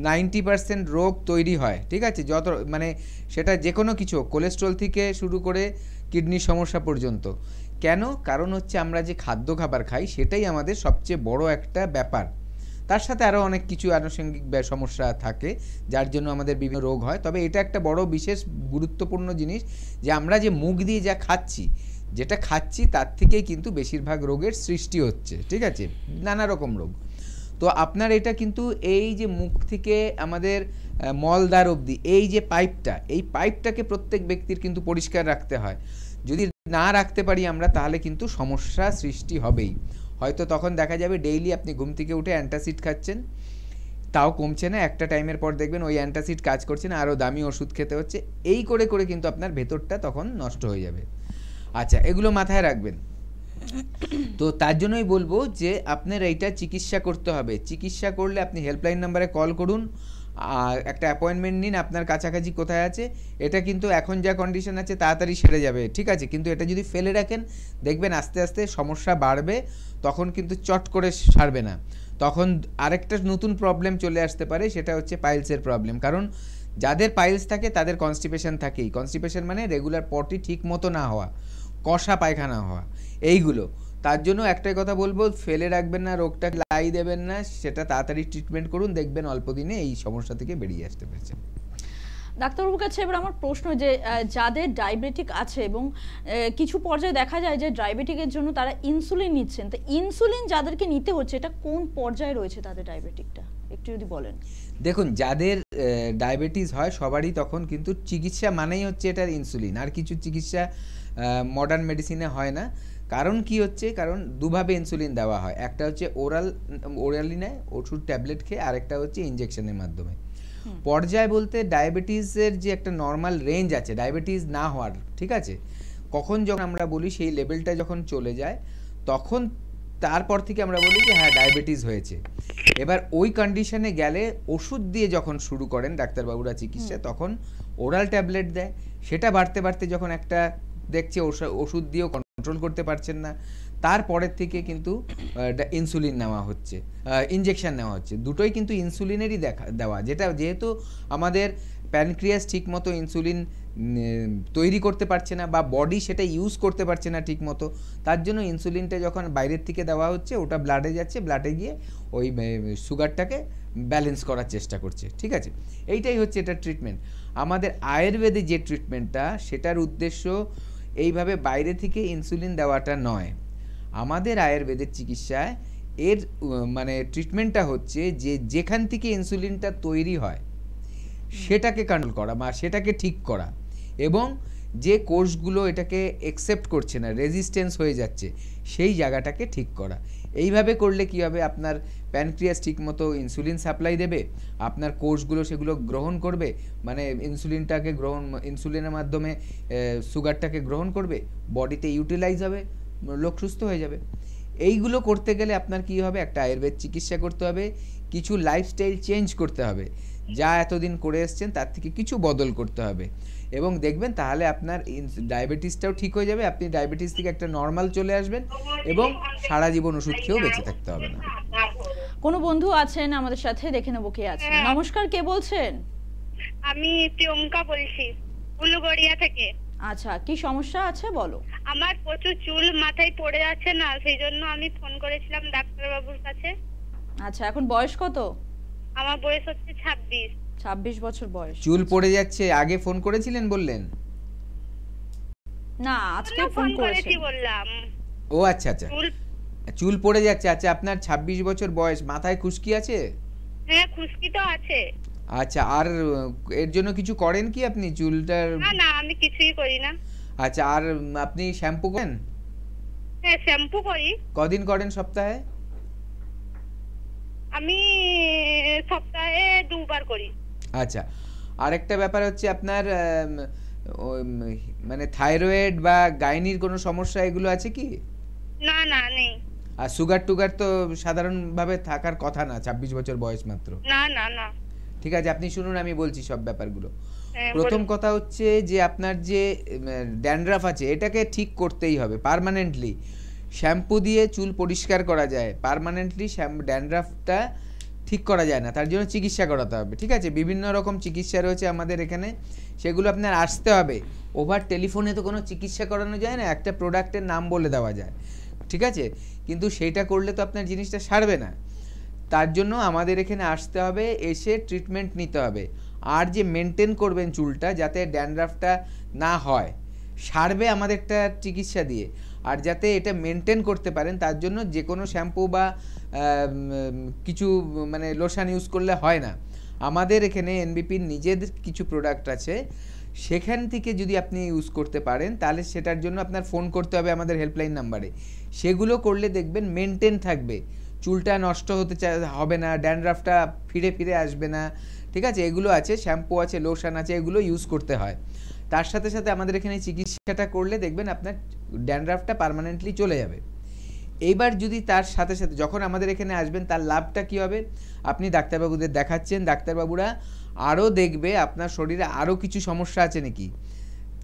90% রোগ তৈরি হয়, ঠিক আছে, যত মানে সেটা যে কোনো কিছু, কোলেস্ট্রল থেকে শুরু করে কিডনির সমস্যা পর্যন্ত। কেন? কারণ হচ্ছে আমরা যে খাদ্য খাবার খাই সেটাই আমাদের সবচেয়ে বড় একটা ব্যাপার। তার সাথে আরও অনেক কিছু আনুষঙ্গিক সমস্যা থাকে যার জন্য আমাদের বিভিন্ন রোগ হয়। তবে এটা একটা বড় বিশেষ গুরুত্বপূর্ণ জিনিস যে আমরা যে মুখ দিয়ে যা খাচ্ছি, যেটা খাচ্ছি তার থেকেই কিন্তু বেশিরভাগ রোগের সৃষ্টি হচ্ছে, ঠিক আছে, নানা রকম রোগ। তো আপনার এটা কিন্তু এই যে মুখ থেকে আমাদের মলদ্বার অবধি এই যে পাইপটা, এই পাইপটাকে প্রত্যেক ব্যক্তির কিন্তু পরিষ্কার রাখতে হয়। যদি না রাখতে পারি আমরা, তাহলে কিন্তু সমস্যা সৃষ্টি হবেই। হয়তো তখন দেখা যাবে ডেইলি আপনি ঘুম থেকে উঠে অ্যান্টাসিড খাচ্ছেন, তাও কমছে না, একটা টাইমের পর দেখবেন ওই অ্যান্টাসিড কাজ করছে না, আরও দামি ওষুধ খেতে হচ্ছে। এই করে করে কিন্তু আপনার ভেতরটা তখন নষ্ট হয়ে যাবে। আচ্ছা, এগুলো মাথায় রাখবেন। তো তার জন্যই বলবো যে আপনার এইটা চিকিৎসা করতে হবে। চিকিৎসা করলে আপনি হেল্পলাইন নাম্বারে কল করুন, আর একটা অ্যাপয়েন্টমেন্ট নিন আপনার কাছাকাছি কোথায় আছে। এটা কিন্তু এখন যা কন্ডিশন আছে তাড়াতাড়ি সেরে যাবে, ঠিক আছে, কিন্তু এটা যদি ফেলে রাখেন দেখবেন আস্তে আস্তে সমস্যা বাড়বে, তখন কিন্তু চট করে সারবে না, তখন আরেকটা নতুন প্রবলেম চলে আসতে পারে, সেটা হচ্ছে পাইলসের প্রবলেম। কারণ যাদের পাইলস থাকে তাদের কনস্টিপেশন থাকেই। কনস্টিপেশন মানে রেগুলার পটি ঠিক মতো না হওয়া, কষা পায়খানা হওয়া, এইগুলো। তার জন্য একটাই কথা বলবো, ফেলে রাখবেন না, রোগটা লাই দেবেন না, সেটা তাড়াতাড়ি ট্রিটমেন্ট করুন, দেখবেন অল্প দিনে এই সমস্যা থেকে বেরিয়ে আসতে পেরেছেন। ডাক্তারবাবুর কাছে এবার আমার প্রশ্ন যে যাদের ডায়াবেটিক আছে এবং কিছু পর্যায়ে দেখা যায় যে ডায়াবেটিকের জন্য তারা ইনসুলিন নিচ্ছেন, তো ইনসুলিন যাদেরকে নিতে হচ্ছে এটা কোন পর্যায়ে রয়েছে তাদের ডায়াবেটিকটা একটু যদি বলেন। দেখুন, যাদের ডায়াবেটিস হয় সবারই তখন কিন্তু চিকিৎসা মানেই হচ্ছে এটার ইনসুলিন, আর কিছু চিকিৎসা মডার্ন মেডিসিনে হয় না। কারণ কি হচ্ছে, কারণ দুভাবে ইনসুলিন দেওয়া হয়, একটা হচ্ছে ওরালি নেয় ওষুধ ট্যাবলেট খেয়ে, আরেকটা হচ্ছে ইনজেকশনের মাধ্যমে। পর্যায় বলতে ডায়াবেটিসের যে একটা নর্মাল রেঞ্জ আছে ডায়াবেটিস না হওয়ার, ঠিক আছে, কখন যখন আমরা বলি সেই লেভেলটা যখন চলে যায় তখন তারপর থেকে আমরা বলি যে হ্যাঁ ডায়াবেটিস হয়েছে। এবার ওই কন্ডিশনে গেলে ওষুধ দিয়ে যখন শুরু করেন ডাক্তারবাবুরা চিকিৎসা, তখন ওরাল ট্যাবলেট দেয়। সেটা বাড়তে বাড়তে যখন একটা দেখছে ওষুধ দিয়েও কন্ট্রোল করতে পারছেন না, তারপরের থেকে কিন্তু ইনসুলিন নেওয়া হচ্ছে, ইনজেকশন নেওয়া হচ্ছে। দুটোই কিন্তু ইনসুলিনেরই দেওয়া, যেটা যেহেতু আমাদের প্যানক্রিয়াস ঠিক মতো ইনসুলিন তৈরি করতে পারছে না বা বডি সেটা ইউজ করতে পারছে না ঠিক মতো, তার জন্য ইনসুলিনটা যখন বাইরের থেকে দেওয়া হচ্ছে ওটা ব্লাডে যাচ্ছে, ব্লাডে গিয়ে ওই সুগারটাকে ব্যালেন্স করার চেষ্টা করছে। ঠিক আছে, এইটাই হচ্ছে এটা ট্রিটমেন্ট। আমাদের আয়ুর্বেদে যে ট্রিটমেন্টটা, সেটার উদ্দেশ্য এইভাবে বাইরে থেকে ইনসুলিন দেওয়াটা নয়। আমাদের আয়ুর্বেদের চিকিৎসায় এর মানে ট্রিটমেন্টটা হচ্ছে যে যেখান থেকে ইনসুলিনটা তৈরি হয় সেটাকে কন্ট্রোল করা বা সেটাকে ঠিক করা, এবং যে কোষগুলো এটাকে অ্যাকসেপ্ট করছে না, রেজিস্ট্যান্স হয়ে যাচ্ছে, সেই জায়গাটাকে ঠিক করা। এইভাবে করলে কি হবে, আপনার প্যানক্রিয়াস ঠিকমতো ইনসুলিন সাপ্লাই দেবে, আপনার কোষগুলো সেগুলো গ্রহণ করবে, মানে ইনসুলিনটাকে ইনসুলিনের মাধ্যমে সুগারটাকে গ্রহণ করবে, বডিতে ইউটিলাইজ হবে, লোক সুস্থ হয়ে যাবে। এইগুলো করতে গেলে আপনার কি হবে, একটা আয়ুর্বেদ চিকিৎসা করতে হবে, কিছু লাইফস্টাইল চেঞ্জ করতে হবে, যা এতদিন করে এসছেন তার থেকে কিছু বদল করতে হবে, এবং দেখবেন তাহলে আপনার ডায়াবেটিসটাও ঠিক হয়ে যাবে, আপনি ডায়াবেটিস থেকে একটা নর্মাল চলে আসবেন, এবং সারা জীবন ওষুধ খেয়েও বেঁচে থাকতে হবে না। কোনো বন্ধু আছেন আমাদের সাথে, দেখে নেবো কে আছেন। নমস্কার, কে বলছেন? আমি প্রিয়ঙ্কা বলছি, উলুগড়িয়া থেকে। আচ্ছা, কি সমস্যা আছে বলো। আমার প্রচুর চুল মাথায় পড়ে আছে না, সেই জন্য আমি ফোন করেছিলাম ডাক্তারবাবুর কাছে। আচ্ছা, এখন বয়স কত? আমার বয়স হচ্ছে 26। 26 বছর বয়স। চুল পড়ে যাচ্ছে, আগে ফোন করেছিলেন বললেন? না, আজকে ফোন ফোন করেছি করেছি বললাম। ও আচ্ছা আচ্ছা, চুল পড়ে যাচ্ছে। আচ্ছা, আপনার 26 বছর বয়স, মাথায় খুশকি আছে? হ্যাঁ, খুশকি তো আছে। আচ্ছা, আর এর জন্য কিছু করেন কি আপনি চুলটার? না না, আমি কিছুই করি না। আচ্ছা, আর আপনি শ্যাম্পু করেন? হ্যাঁ, শ্যাম্পু করি। কদিন করেন সপ্তাহে? আমি সপ্তাহে 2 বার করি। আচ্ছা, আরেকটা ব্যাপার হচ্ছে আপনার মানে থাইরয়েড বা গাইনির কোনো সমস্যা এগুলো আছে কি? না না, নেই। আর সুগার টুগার তো সাধারণভাবে থাকার কথা না, 26 বছর বয়স মাত্র। না না না। ঠিক আছে, আপনি শুনুন, আমি বলছি সব ব্যাপারগুলো। হ্যাঁ, প্রথম বলুন। কথা হচ্ছে যে আপনার যে ড্যান্ড্রাফ আছে এটাকে ঠিক করতেই হবে পার্মানেন্টলি। শ্যাম্পু দিয়ে চুল পরিষ্কার করা যায়, পার্মানেন্টলি ড্যান্ড্রাফটা ঠিক করা যায় না, তার জন্য চিকিৎসা করাতে হবে। ঠিক আছে, বিভিন্ন রকম চিকিৎসা রয়েছে আমাদের এখানে, সেগুলো আপনার আসতে হবে। ওভার টেলিফোনে তো কোনো চিকিৎসা করানো যায় না, একটা প্রোডাক্টের নাম বলে দেওয়া যায়, ঠিক আছে, কিন্তু সেইটা করলে তো আপনার জিনিসটা সারবে না। তার জন্য আমাদের এখানে আসতে হবে, এসে ট্রিটমেন্ট নিতে হবে। আর যে মেনটেন করবেন চুলটা যাতে ড্যান্ড্রাফটা না হয়, সারবে আমাদের একটা চিকিৎসা দিয়ে। আর যাতে এটা মেনটেন করতে পারেন তার জন্য যে কোনো শ্যাম্পু বা কিছু মানে লোশন ইউজ করলে হয় না। আমাদের এখানে এনবিপির নিজেদের কিছু প্রোডাক্ট আছে, সেখান থেকে যদি আপনি ইউজ করতে পারেন তাহলে সেটার জন্য আপনার ফোন করতে হবে আমাদের হেল্পলাইন নাম্বারে। সেগুলো করলে দেখবেন মেনটেন থাকবে, চুলটা নষ্ট হতে হবে না, ড্যান্ড্রাফটা ফিরে ফিরে আসবে না। ঠিক আছে, এগুলো আছে, শ্যাম্পু আছে, লোশন আছে, এগুলো ইউজ করতে হয়। তার সাথে সাথে আমাদের এখানে চিকিৎসাটা করলে দেখবেন আপনার ড্যান্ড্রাফটা পার্মানেন্টলি চলে যাবে। এইবার যদি তার সাথে সাথে যখন আমাদের এখানে আসবেন তার লাভটা কী হবে, আপনি ডাক্তারবাবুদের দেখাচ্ছেন, ডাক্তারবাবুরা আরও দেখবে আপনার শরীরে আরও কিছু সমস্যা আছে নাকি,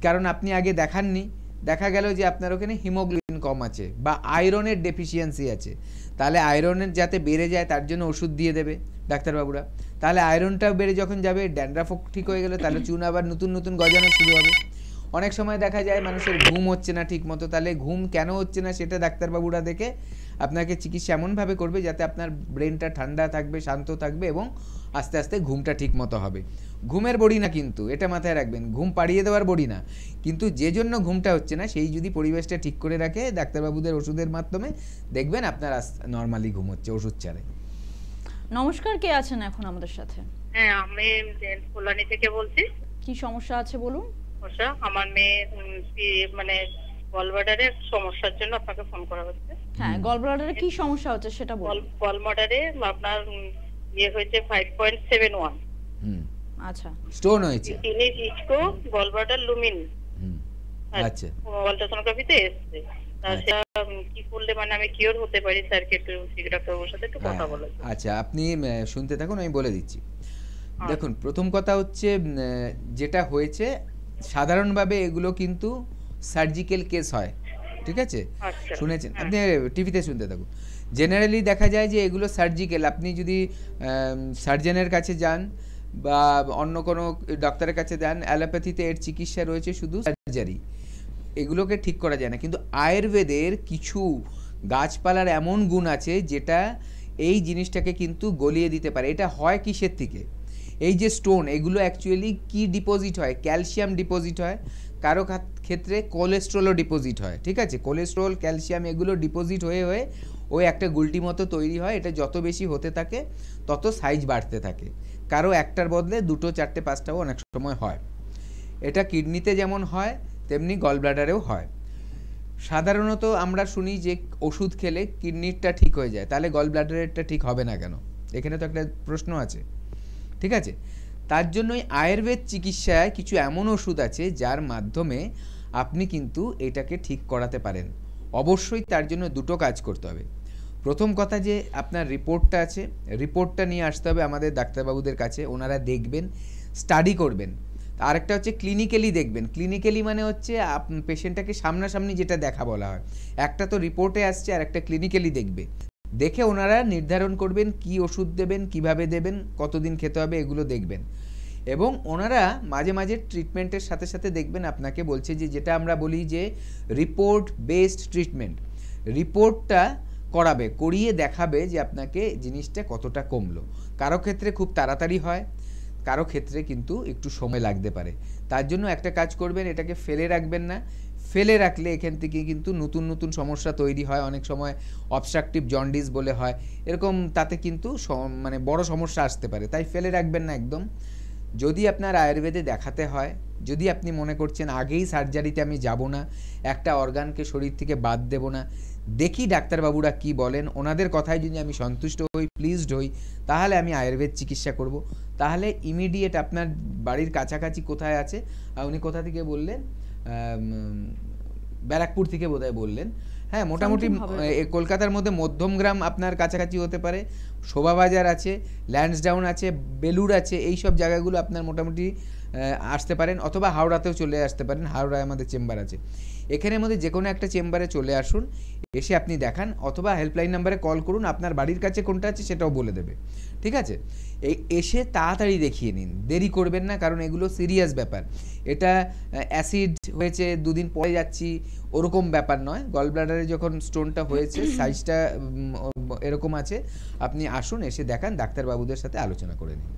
কারণ আপনি আগে দেখাননি, দেখা গেল যে আপনার ওখানে হিমোগ্লোবিন কম আছে বা আয়রনের ডেফিসিয়েন্সি আছে, তাহলে আয়রনের যাতে বেড়ে যায় তার জন্য ওষুধ দিয়ে দেবে ডাক্তারবাবুরা। তাহলে আয়রনটাও বেড়ে যখন যাবে, ড্যান্ড্রাফও ঠিক হয়ে গেল, তাহলে চুন আবার নতুন নতুন গজানো শুরু হবে। অনেক সময় দেখা যায় মানুষের ঘুম হচ্ছে না ঠিক মতো, তাহলে ঘুম কেন হচ্ছে না সেটা ডাক্তারবাবুরা দেখে আপনাকে চিকিৎসা এমনভাবে করবে যাতে আপনার ব্রেনটা ঠান্ডা থাকবে, শান্ত থাকবে, এবং আস্তে আস্তে ঘুমটা ঠিক মতো হবে। ঘুমের বড়ি না কিন্তু, এটা মাথায় রাখবেন, ঘুম পাড়িয়ে দেওয়ার বড়ি না, কিন্তু যে জন্য ঘুমটা হচ্ছে না সেই যদি পরিবেশটা ঠিক করে রাখে ডাক্তারবাবুদের ওষুধের মাধ্যমে, দেখবেন আপনার নর্মালি ঘুম হচ্ছে ওষুধ ছাড়ে। নমস্কার, কে আছেন এখন আমাদের সাথে? হ্যাঁ, আমি কল্যাণী থেকে বলছি। কি সমস্যা আছে বলুন। আমার মেয়ে মানে গলব্লাডারের সমস্যার জন্য আপনাকে ফোন করা হচ্ছে। হ্যাঁ, গলব্লাডারে কি সমস্যা হচ্ছে সেটা বলুন। গলব্লাডারে আপনার ইয়ে হয়েছে 5.71। আচ্ছা, স্টোন হয়েছে, গলব্লাডার লুমিন। আচ্ছা, আল্ট্রাসোনোগ্রাফিতে এসেছে। তা সেটা কি করলে মানে আমি কিওর হতে পারি, স্যারকে একটু ডাক্তারবাবুর সাথে একটু কথা বলা। আচ্ছা, আপনি শুনতে থাকুন, আমি বলে দিচ্ছি। দেখুন, প্রথম কথা হচ্ছে যেটা হয়েছে সাধারণভাবে এগুলো কিন্তু সার্জিক্যাল কেস হয়, ঠিক আছে? শুনেছেন আপনি, টিভিতে শুনতে থাকুন। জেনারেলি দেখা যায় যে এগুলো সার্জিক্যাল। আপনি যদি সার্জনের কাছে যান বা অন্য কোনো ডক্টরের কাছে যান, অ্যালোপ্যাথিতে এর চিকিৎসা রয়েছে শুধু সার্জারি, এগুলোকে ঠিক করা যায় না। কিন্তু আয়ুর্বেদের কিছু গাছপালার এমন গুণ আছে যেটা এই জিনিসটাকে কিন্তু গলিয়ে দিতে পারে। এটা হয় কিসের থেকে? এই যে স্টোন, এগুলো অ্যাকচুয়ালি কি ডিপোজিট হয়? ক্যালসিয়াম ডিপোজিট হয়, কারো ক্ষেত্রে কোলেস্ট্রলও ডিপোজিট হয়, ঠিক আছে? কোলেস্ট্রল, ক্যালসিয়াম এগুলো ডিপোজিট হয়ে হয়ে ওই একটা গুলটি মতো তৈরি হয়। এটা যত বেশি হতে থাকে তত সাইজ বাড়তে থাকে। কারো একটার বদলে 2, 4, 5টাও অনেক সময় হয়। এটা কিডনিতে যেমন হয় তেমনি গল ব্লাডারেও হয়। সাধারণত আমরা শুনি যে ওষুধ খেলে কিডনিরটা ঠিক হয়ে যায়, তাহলে গল ব্লাডারেরটা ঠিক হবে না কেন? এখানে তো একটা প্রশ্ন আছে, ঠিক আছে? তার জন্যই আয়ুর্বেদ চিকিৎসায় কিছু এমন ওষুধ আছে যার মাধ্যমে আপনি কিন্তু এটাকে ঠিক করাতে পারেন। অবশ্যই তার জন্য 2টো কাজ করতে হবে। প্রথম কথা যে আপনার রিপোর্টটা আছে, রিপোর্টটা নিয়ে আসতে হবে আমাদের ডাক্তারবাবুদের কাছে, ওনারা দেখবেন, স্টাডি করবেন। আরেকটা হচ্ছে ক্লিনিক্যালি দেখবেন। ক্লিনিক্যালি মানে হচ্ছে পেশেন্টটাকে সামনাসামনি যেটা দেখা বলা হয়। একটা তো রিপোর্টে আসছে আর একটা ক্লিনিক্যালি দেখবে। দেখে ওনারা নির্ধারণ করবেন কি ওষুধ দেবেন, কিভাবে দেবেন, কতদিন খেতে হবে, এগুলো দেখবেন। এবং ওনারা মাঝে মাঝে ট্রিটমেন্টের সাথে সাথে দেখবেন আপনাকে বলছে যে যেটা আমরা বলি যে রিপোর্ট বেসড ট্রিটমেন্ট। রিপোর্টটা করাবে, করিয়ে দেখাবে যে আপনাকে জিনিসটা কতটা কমলো। কারো ক্ষেত্রে খুব তাড়াতাড়ি হয়, কারো ক্ষেত্রে কিন্তু একটু সময় লাগতে পারে। তার জন্য একটা কাজ করবেন, এটাকে ফেলে রাখবেন না। ফেলে রাখলে এখান থেকে কিন্তু নতুন নতুন সমস্যা তৈরি হয়। অনেক সময় অবস্ট্রাকটিভ জন্ডিস বলে হয়, এরকম তাতে কিন্তু মানে বড় সমস্যা আসতে পারে। তাই ফেলে রাখবেন না একদম। যদি আপনার আয়ুর্বেদে দেখাতে হয়, যদি আপনি মনে করছেন আগেই সার্জারিতে আমি যাব না, একটা অর্গানকে শরীর থেকে বাদ দেব না, দেখি ডাক্তারবাবুরা কি বলেন, ওনাদের কথায় যদি আমি সন্তুষ্ট হই, প্লিজড হই, তাহলে আমি আয়ুর্বেদ চিকিৎসা করব। তাহলে ইমিডিয়েট আপনার বাড়ির কাছাকাছি কোথায় আছে, উনি কোথা থেকে বললেন? ব্যারাকপুর থেকে বোধহয় বললেন। হ্যাঁ, মোটামুটি কলকাতার মধ্যে মধ্যমগ্রাম আপনার কাছাকাছি হতে পারে, শোভাবাজার আছে, ল্যান্সডাউন আছে, বেলুর আছে, এই সব জায়গাগুলো আপনার মোটামুটি আসতে পারেন। অথবা হাওড়াতেও চলে আসতে পারেন, হাওড়ায় আমাদের চেম্বার আছে। এখানের মধ্যে যে কোনো একটা চেম্বারে চলে আসুন, এসে আপনি দেখান, অথবা হেল্পলাইন নাম্বারে কল করুন, আপনার বাড়ির কাছে কোনটা আছে সেটাও বলে দেবে, ঠিক আছে? এসে তাড়াতাড়ি দেখিয়ে নিন, দেরি করবেন না, কারণ এগুলো সিরিয়াস ব্যাপার। এটা অ্যাসিড হয়েছে 2 দিন পরে যাচ্ছি ওরকম ব্যাপার নয়। গল ব্লাডারে যখন স্টোনটা হয়েছে, সাইজটা এরকম আছে, আপনি আসুন, এসে দেখান, ডাক্তারবাবুদের সাথে আলোচনা করে নিন।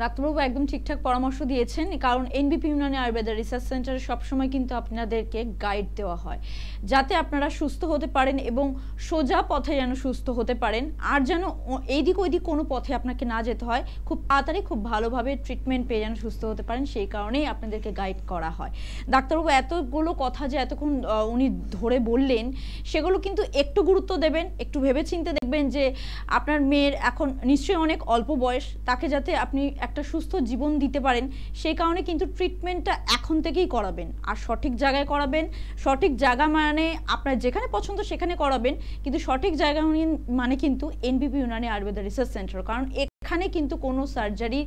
ডাক্তারবাবু একদম ঠিকঠাক পরামর্শ দিয়েছেন, কারণ এনবিপি ইউনানি আয়ুর্বেদা রিসার্চ সেন্টারে সবসময় কিন্তু আপনাদেরকে গাইড দেওয়া হয় যাতে আপনারা সুস্থ হতে পারেন এবং সোজা পথে যেন সুস্থ হতে পারেন, আর যেন এইদিক ওইদিক কোনো পথে আপনাকে না যেতে হয়, খুব তাড়াতাড়ি খুব ভালোভাবে ট্রিটমেন্ট পেয়ে যেন সুস্থ হতে পারেন, সেই কারণেই আপনাদেরকে গাইড করা হয়। ডাক্তারবাবু এতগুলো কথা যে এতক্ষণ উনি ধরে বললেন, সেগুলো কিন্তু একটু গুরুত্ব দেবেন, একটু ভেবেচিন্তে দেখবেন যে আপনার মেয়ের এখন নিশ্চয়ই অনেক অল্প বয়স, তাকে যাতে আপনি একটা সুস্থ জীবন দিতে পারেন, সেই কারণে কিন্তু ট্রিটমেন্টটা এখন থেকেই করাবেন, আর সঠিক জায়গায় করাবেন। সঠিক জায়গা মানে আপনার যেখানে পছন্দ সেখানে করাবেন, কিন্তু সঠিক জায়গা মানে কিন্তু এনবিপি ইউনানি আয়ুর্বেদা রিসার্চ সেন্টার, কারণ এখানে কিন্তু কোনো সার্জারি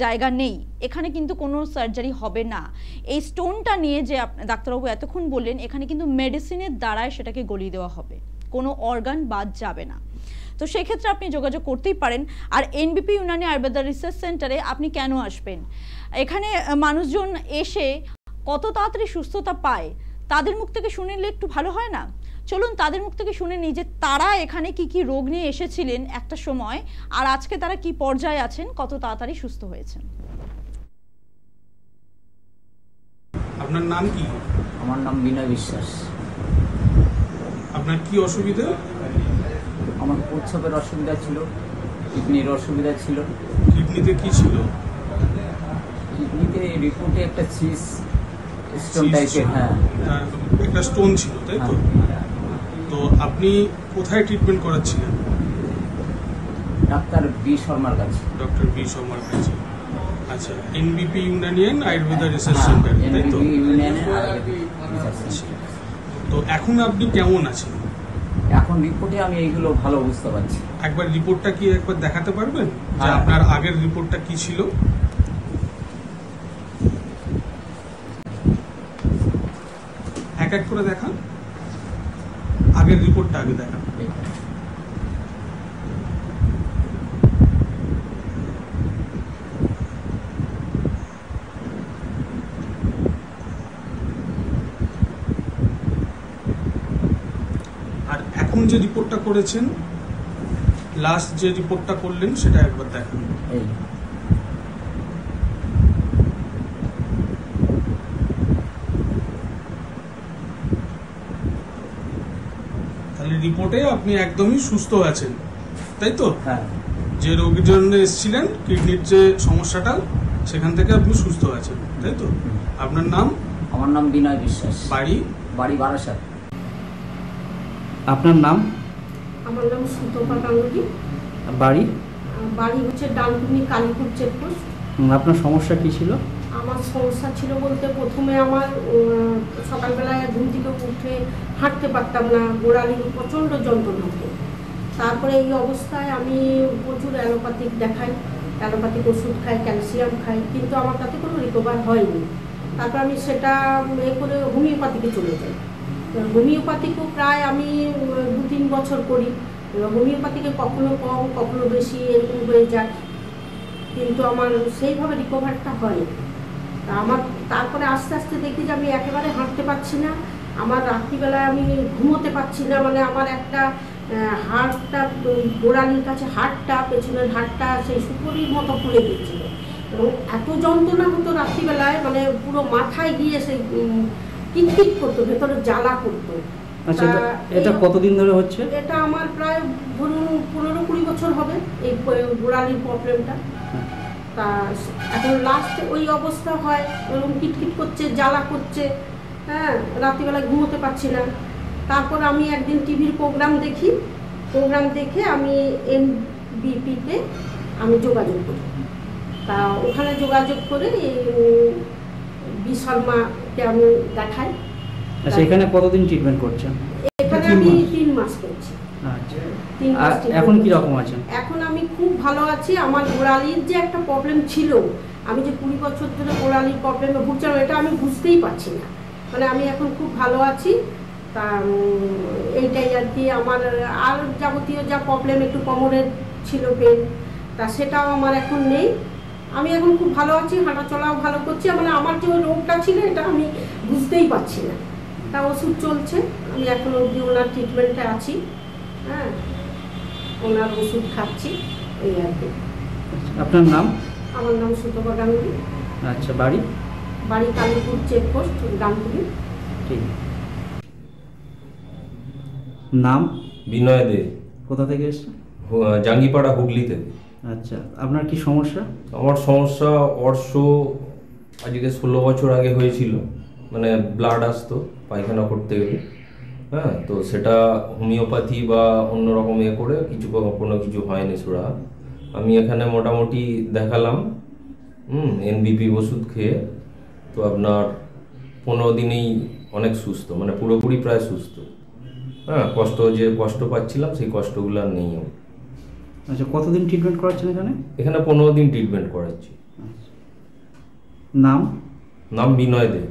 জায়গা নেই, এখানে কিন্তু কোনো সার্জারি হবে না। এই স্টোনটা নিয়ে যে ডাক্তারবাবু এতক্ষণ বললেন, এখানে কিন্তু মেডিসিনের দ্বারাই সেটাকে গলিয়ে দেওয়া হবে, কোনো অর্গান বাদ যাবে না। তো সেই ক্ষেত্রে আপনি যোগাযোগ করতেই পারেন। আর এনবিপি ইউনানি আয়ুর্বেদা রিসার্চ সেন্টারে আপনি কেন আসবেন? এখানে মানুষজন এসে কত তাড়াতাড়ি সুস্থতা পায় তাদের মুখ থেকে শুনে নিলে একটু ভালো হয় না? চলুন তাদের মুখ থেকে শুনে নিই যে তারা এখানে কি কি রোগ নিয়ে এসেছিলেন একটা সময়, আর আজকে তারা কি পর্যায়ে আছেন, কত তাড়াতাড়ি সুস্থ হয়েছেন। আপনার নাম কি? আমার নাম বিনয় বিশ্বাস। আপনার কি অসুবিধা? আমার প্রস্রাবের অসুবিধা ছিল, কিডনির অসুবিধা ছিল। কিডনিতে কি ছিল? কিডনিতে রিপোর্টে একটা স্টোন টাইপের, হ্যাঁ একটা স্টোন ছিল, তাই তো? তো আপনি কোথায় ট্রিটমেন্ট করাচ্ছিলেন? ডাক্তার বি শর্মার কাছে। ডক্টর বি শর্মার কাছে। আচ্ছা, এনবিপি ইউনানিয়ান আয়ুর্বেদা রিসার্চ সেন্টার, তাই তো? এনবিপি ইউনানিয়ান আয়ুর্বেদা রিসার্চ সেন্টার। তো এখন আপনি কেমন আছেন? এখন রিপোর্টে আমি এইগুলো ভালো বুঝতে পারছি। একবার রিপোর্টটা কি একবার দেখাতে পারবেন যে হ্যাঁ। আপনার আগের রিপোর্টটা কি ছিল? এক এক করে দেখান, আগের রিপোর্টটা আগে দেখান। আর এখন যে রিপোর্টটা করেছেন, লাস্ট যে রিপোর্টটা করলেন সেটা একবার দেখান। এই তাহলে রিপোর্টে আপনি একদমই সুস্থ আছেন, তাই তো? হ্যাঁ। যে রোগীর জন্য এসেছিলেন, কিডনির যে সমস্যাটা, সেখান থেকে আপনি সুস্থ আছেন, তাই তো? আপনার নাম? আমার নাম বিনয় বিশ্বাস। বাড়ি? বাড়ি বারাসাত। আপনার নাম? আমার নাম সুতপা গাঙ্গুলি। বাড়ি? বাড়ি হচ্ছে ডানকুনি কালীপুর চেকপোস্ট। আপনার সমস্যা কি ছিল? আমার সমস্যা ছিল বলতে প্রথমে আমার সকালবেলায় ঘুম থেকে উঠে হাঁটতে পারতাম না, গোড়ালির প্রচণ্ড যন্ত্রণা হতো। তারপরে এই অবস্থায় আমি প্রচুর অ্যালোপ্যাথিক দেখাই, অ্যালোপ্যাথিক ওষুধ খাই, ক্যালসিয়াম খাই, কিন্তু আমার তাতে কোনো রিকভার হয়নি। তারপর আমি সেটা করে হোমিওপ্যাথিকে চলে যাই। হোমিওপ্যাথিকও প্রায় আমি 2-3 বছর করি। হোমিওপ্যাথিকে কখনো কম কখনো বেশি এরকম হয়ে যায়, কিন্তু আমার সেইভাবে রিকভারটা হয়। আমার তারপরে আস্তে আস্তে দেখি যে আমি একেবারে হাঁটতে পারছি না, আমার রাত্রিবেলায় আমি ঘুমোতে পারছি না, মানে আমার একটা হাড়টা, গোড়ালির কাছে হাড়টা, পেছনের হাড়টা সেই সুপুরির মতো ফুলে গিয়েছিল এবং এত যন্ত্রণা হতো রাত্রিবেলায়, মানে পুরো মাথায় গিয়ে সেই কিটকিট করতো, ভেতরে জ্বালা করতো। আচ্ছা, এটা কতদিন ধরে হচ্ছে? এটা আমার প্রায় ধরুন 15-20 বছর হবে এই গোড়ালির প্রবলেমটা। তা এখন লাস্ট ওই অবস্থা হয়, ওরকম কিটকিট করছে, জ্বালা করছে, হ্যাঁ, রাত্রিবেলায় ঘুমোতে পারছি না। তারপর আমি একদিন টিভির প্রোগ্রাম দেখে আমি এনবিপিতে আমি যোগাযোগ করি। তা ওখানে যোগাযোগ করে বি শর্মাকে আমি দেখাই। আচ্ছা, এখানে কতদিন ট্রিটমেন্ট করছেন? এখানে আমি 3 মাস করছি। আচ্ছা, 3 মাস। এখন কি রকম আছেন? এখন আমি খুব ভালো আছি। আমার গোড়ালির যে একটা প্রবলেম ছিল, আমি যে 20 বছর ধরে গোড়ালির প্রবলেমে ভুগছিলাম, এটা আমি বুঝতেই পারছি না। মানে আমি এখন খুব ভালো আছি। তা এইটাই আর কি। আমার আর যাবতীয় যা প্রবলেম, একটু কোমরের ছিল পেন, তা সেটাও আমার এখন নেই। আমি এখন খুব ভালো আছি, হাঁটা চলাও ভালো করছি। মানে আমার যে ওই রোগটা ছিল এটা আমি বুঝতেই পারছি না। তা ওষুধ চলছে, আমি এখন অবধি ওনার ট্রিটমেন্টে আছি, হ্যাঁ, ওনার ওষুধ খাচ্ছি, এই আর কি। আপনার নাম? আমার নাম সুতপা গাঙ্গুলি। আচ্ছা, বাড়ি? বাড়ি কালীপুর চেকপোস্ট, ডানকুনি। ঠিক। নাম? বিনয় দে। কোথা থেকে এসছেন? জাঙ্গিপাড়া, হুগলি থেকে। আচ্ছা, আপনার কি সমস্যা? আমার সমস্যা অর্শ আজকে 16 বছর আগে হয়েছিল। মানে ব্লাড আসতো পায়খানা করতে গেলে, হ্যাঁ, তো সেটা হোমিওপ্যাথি বা অন্যরকম করে কোনো কিছু হয়নি সুরা। আমি এখানে মোটামুটি দেখালাম, এনবিপি ওষুধ খেয়ে, তো আপনার 15 দিনেই অনেক সুস্থ, মানে পুরোপুরি প্রায় সুস্থ। হ্যাঁ, কষ্ট পাচ্ছিলাম সেই কষ্টগুলো আর নেই। আচ্ছা, কতদিন ট্রিটমেন্ট করাচ্ছেন এখানে? এখানে 15 দিন ট্রিটমেন্ট করাচ্ছি। নাম? নাম বিনয় দে।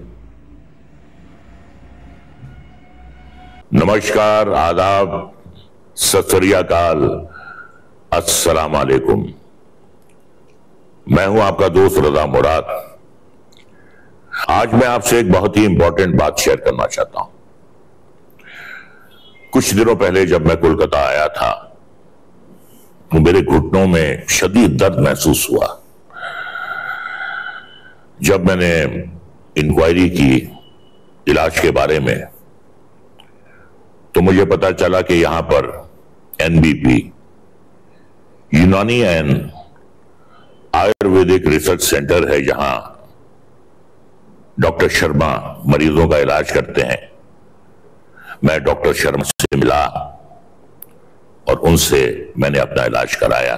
नमस्कार, आदाब, सत श्री अकाल, अस्सलाम वालेकुम। मैं हूं आपका दोस्त रजा मुराद। आज मैं आपसे एक बहुत ही इंपॉर्टेंट बात शेयर करना चाहता हूं। कुछ दिनों पहले जब मैं कोलकाता आया था तो मेरे घुटनों में शदीद दर्द महसूस हुआ। जब मैंने इंक्वायरी की इलाज के बारे में, तो मुझे पता चला कि यहां पर एनबीपी, यूनानी एंड आयुर्वेदिक रिसर्च सेंटर है, जहां डॉक्टर शर्मा मरीजों का इलाज करते हैं। मैं डॉक्टर शर्मा से मिला और उनसे मैंने अपना इलाज कराया,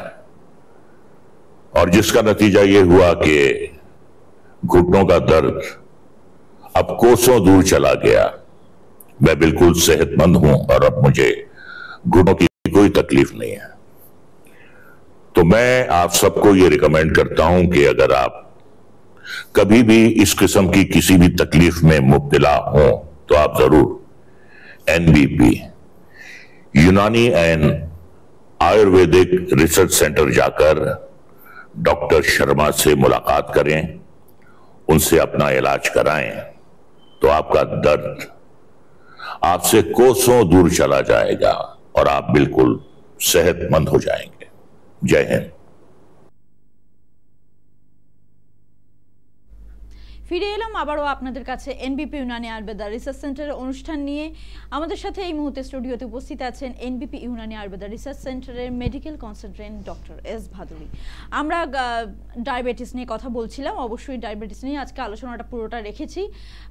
और जिसका नतीजा यह हुआ कि घुटनों का दर्द अब कोसों दूर चला गया मैं बिल्कुल सेहतमंद हूं और अब मुझे घुटनों की कोई तकलीफ नहीं है। तो मैं आप सबको ये रिकमेंड करता हूं कि अगर आप कभी भी इस किस्म की किसी भी तकलीफ में मुब्तला हो तो आप जरूर एनबीपी यूनानी एंड आयुर्वेदिक रिसर्च सेंटर जाकर डॉक्टर शर्मा से मुलाकात करें, उनसे अपना इलाज कराएं, तो आपका दर्द आपसे कोसों दूर चला जाएगा और आप बिल्कुल सेहतमंद हो जाएंगे। जय हिंद। ফিরে এলাম আবারও আপনাদের কাছে এনবিপি ইউনানি আয়ুর্বেদা রিসার্চ সেন্টারের অনুষ্ঠান নিয়ে। আমাদের সাথে এই মুহূর্তে স্টুডিওতে উপস্থিত আছেন এনবিপি ইউনানি আয়ুর্বেদা রিসার্চ সেন্টারের medical consultant doctor S Bhaduri. আমরা ডায়াবেটিস নিয়ে কথা বলছিলাম, অবশ্যই ডায়াবেটিস নিয়ে আজকে আলোচনাটা পুরোটা রেখেছি,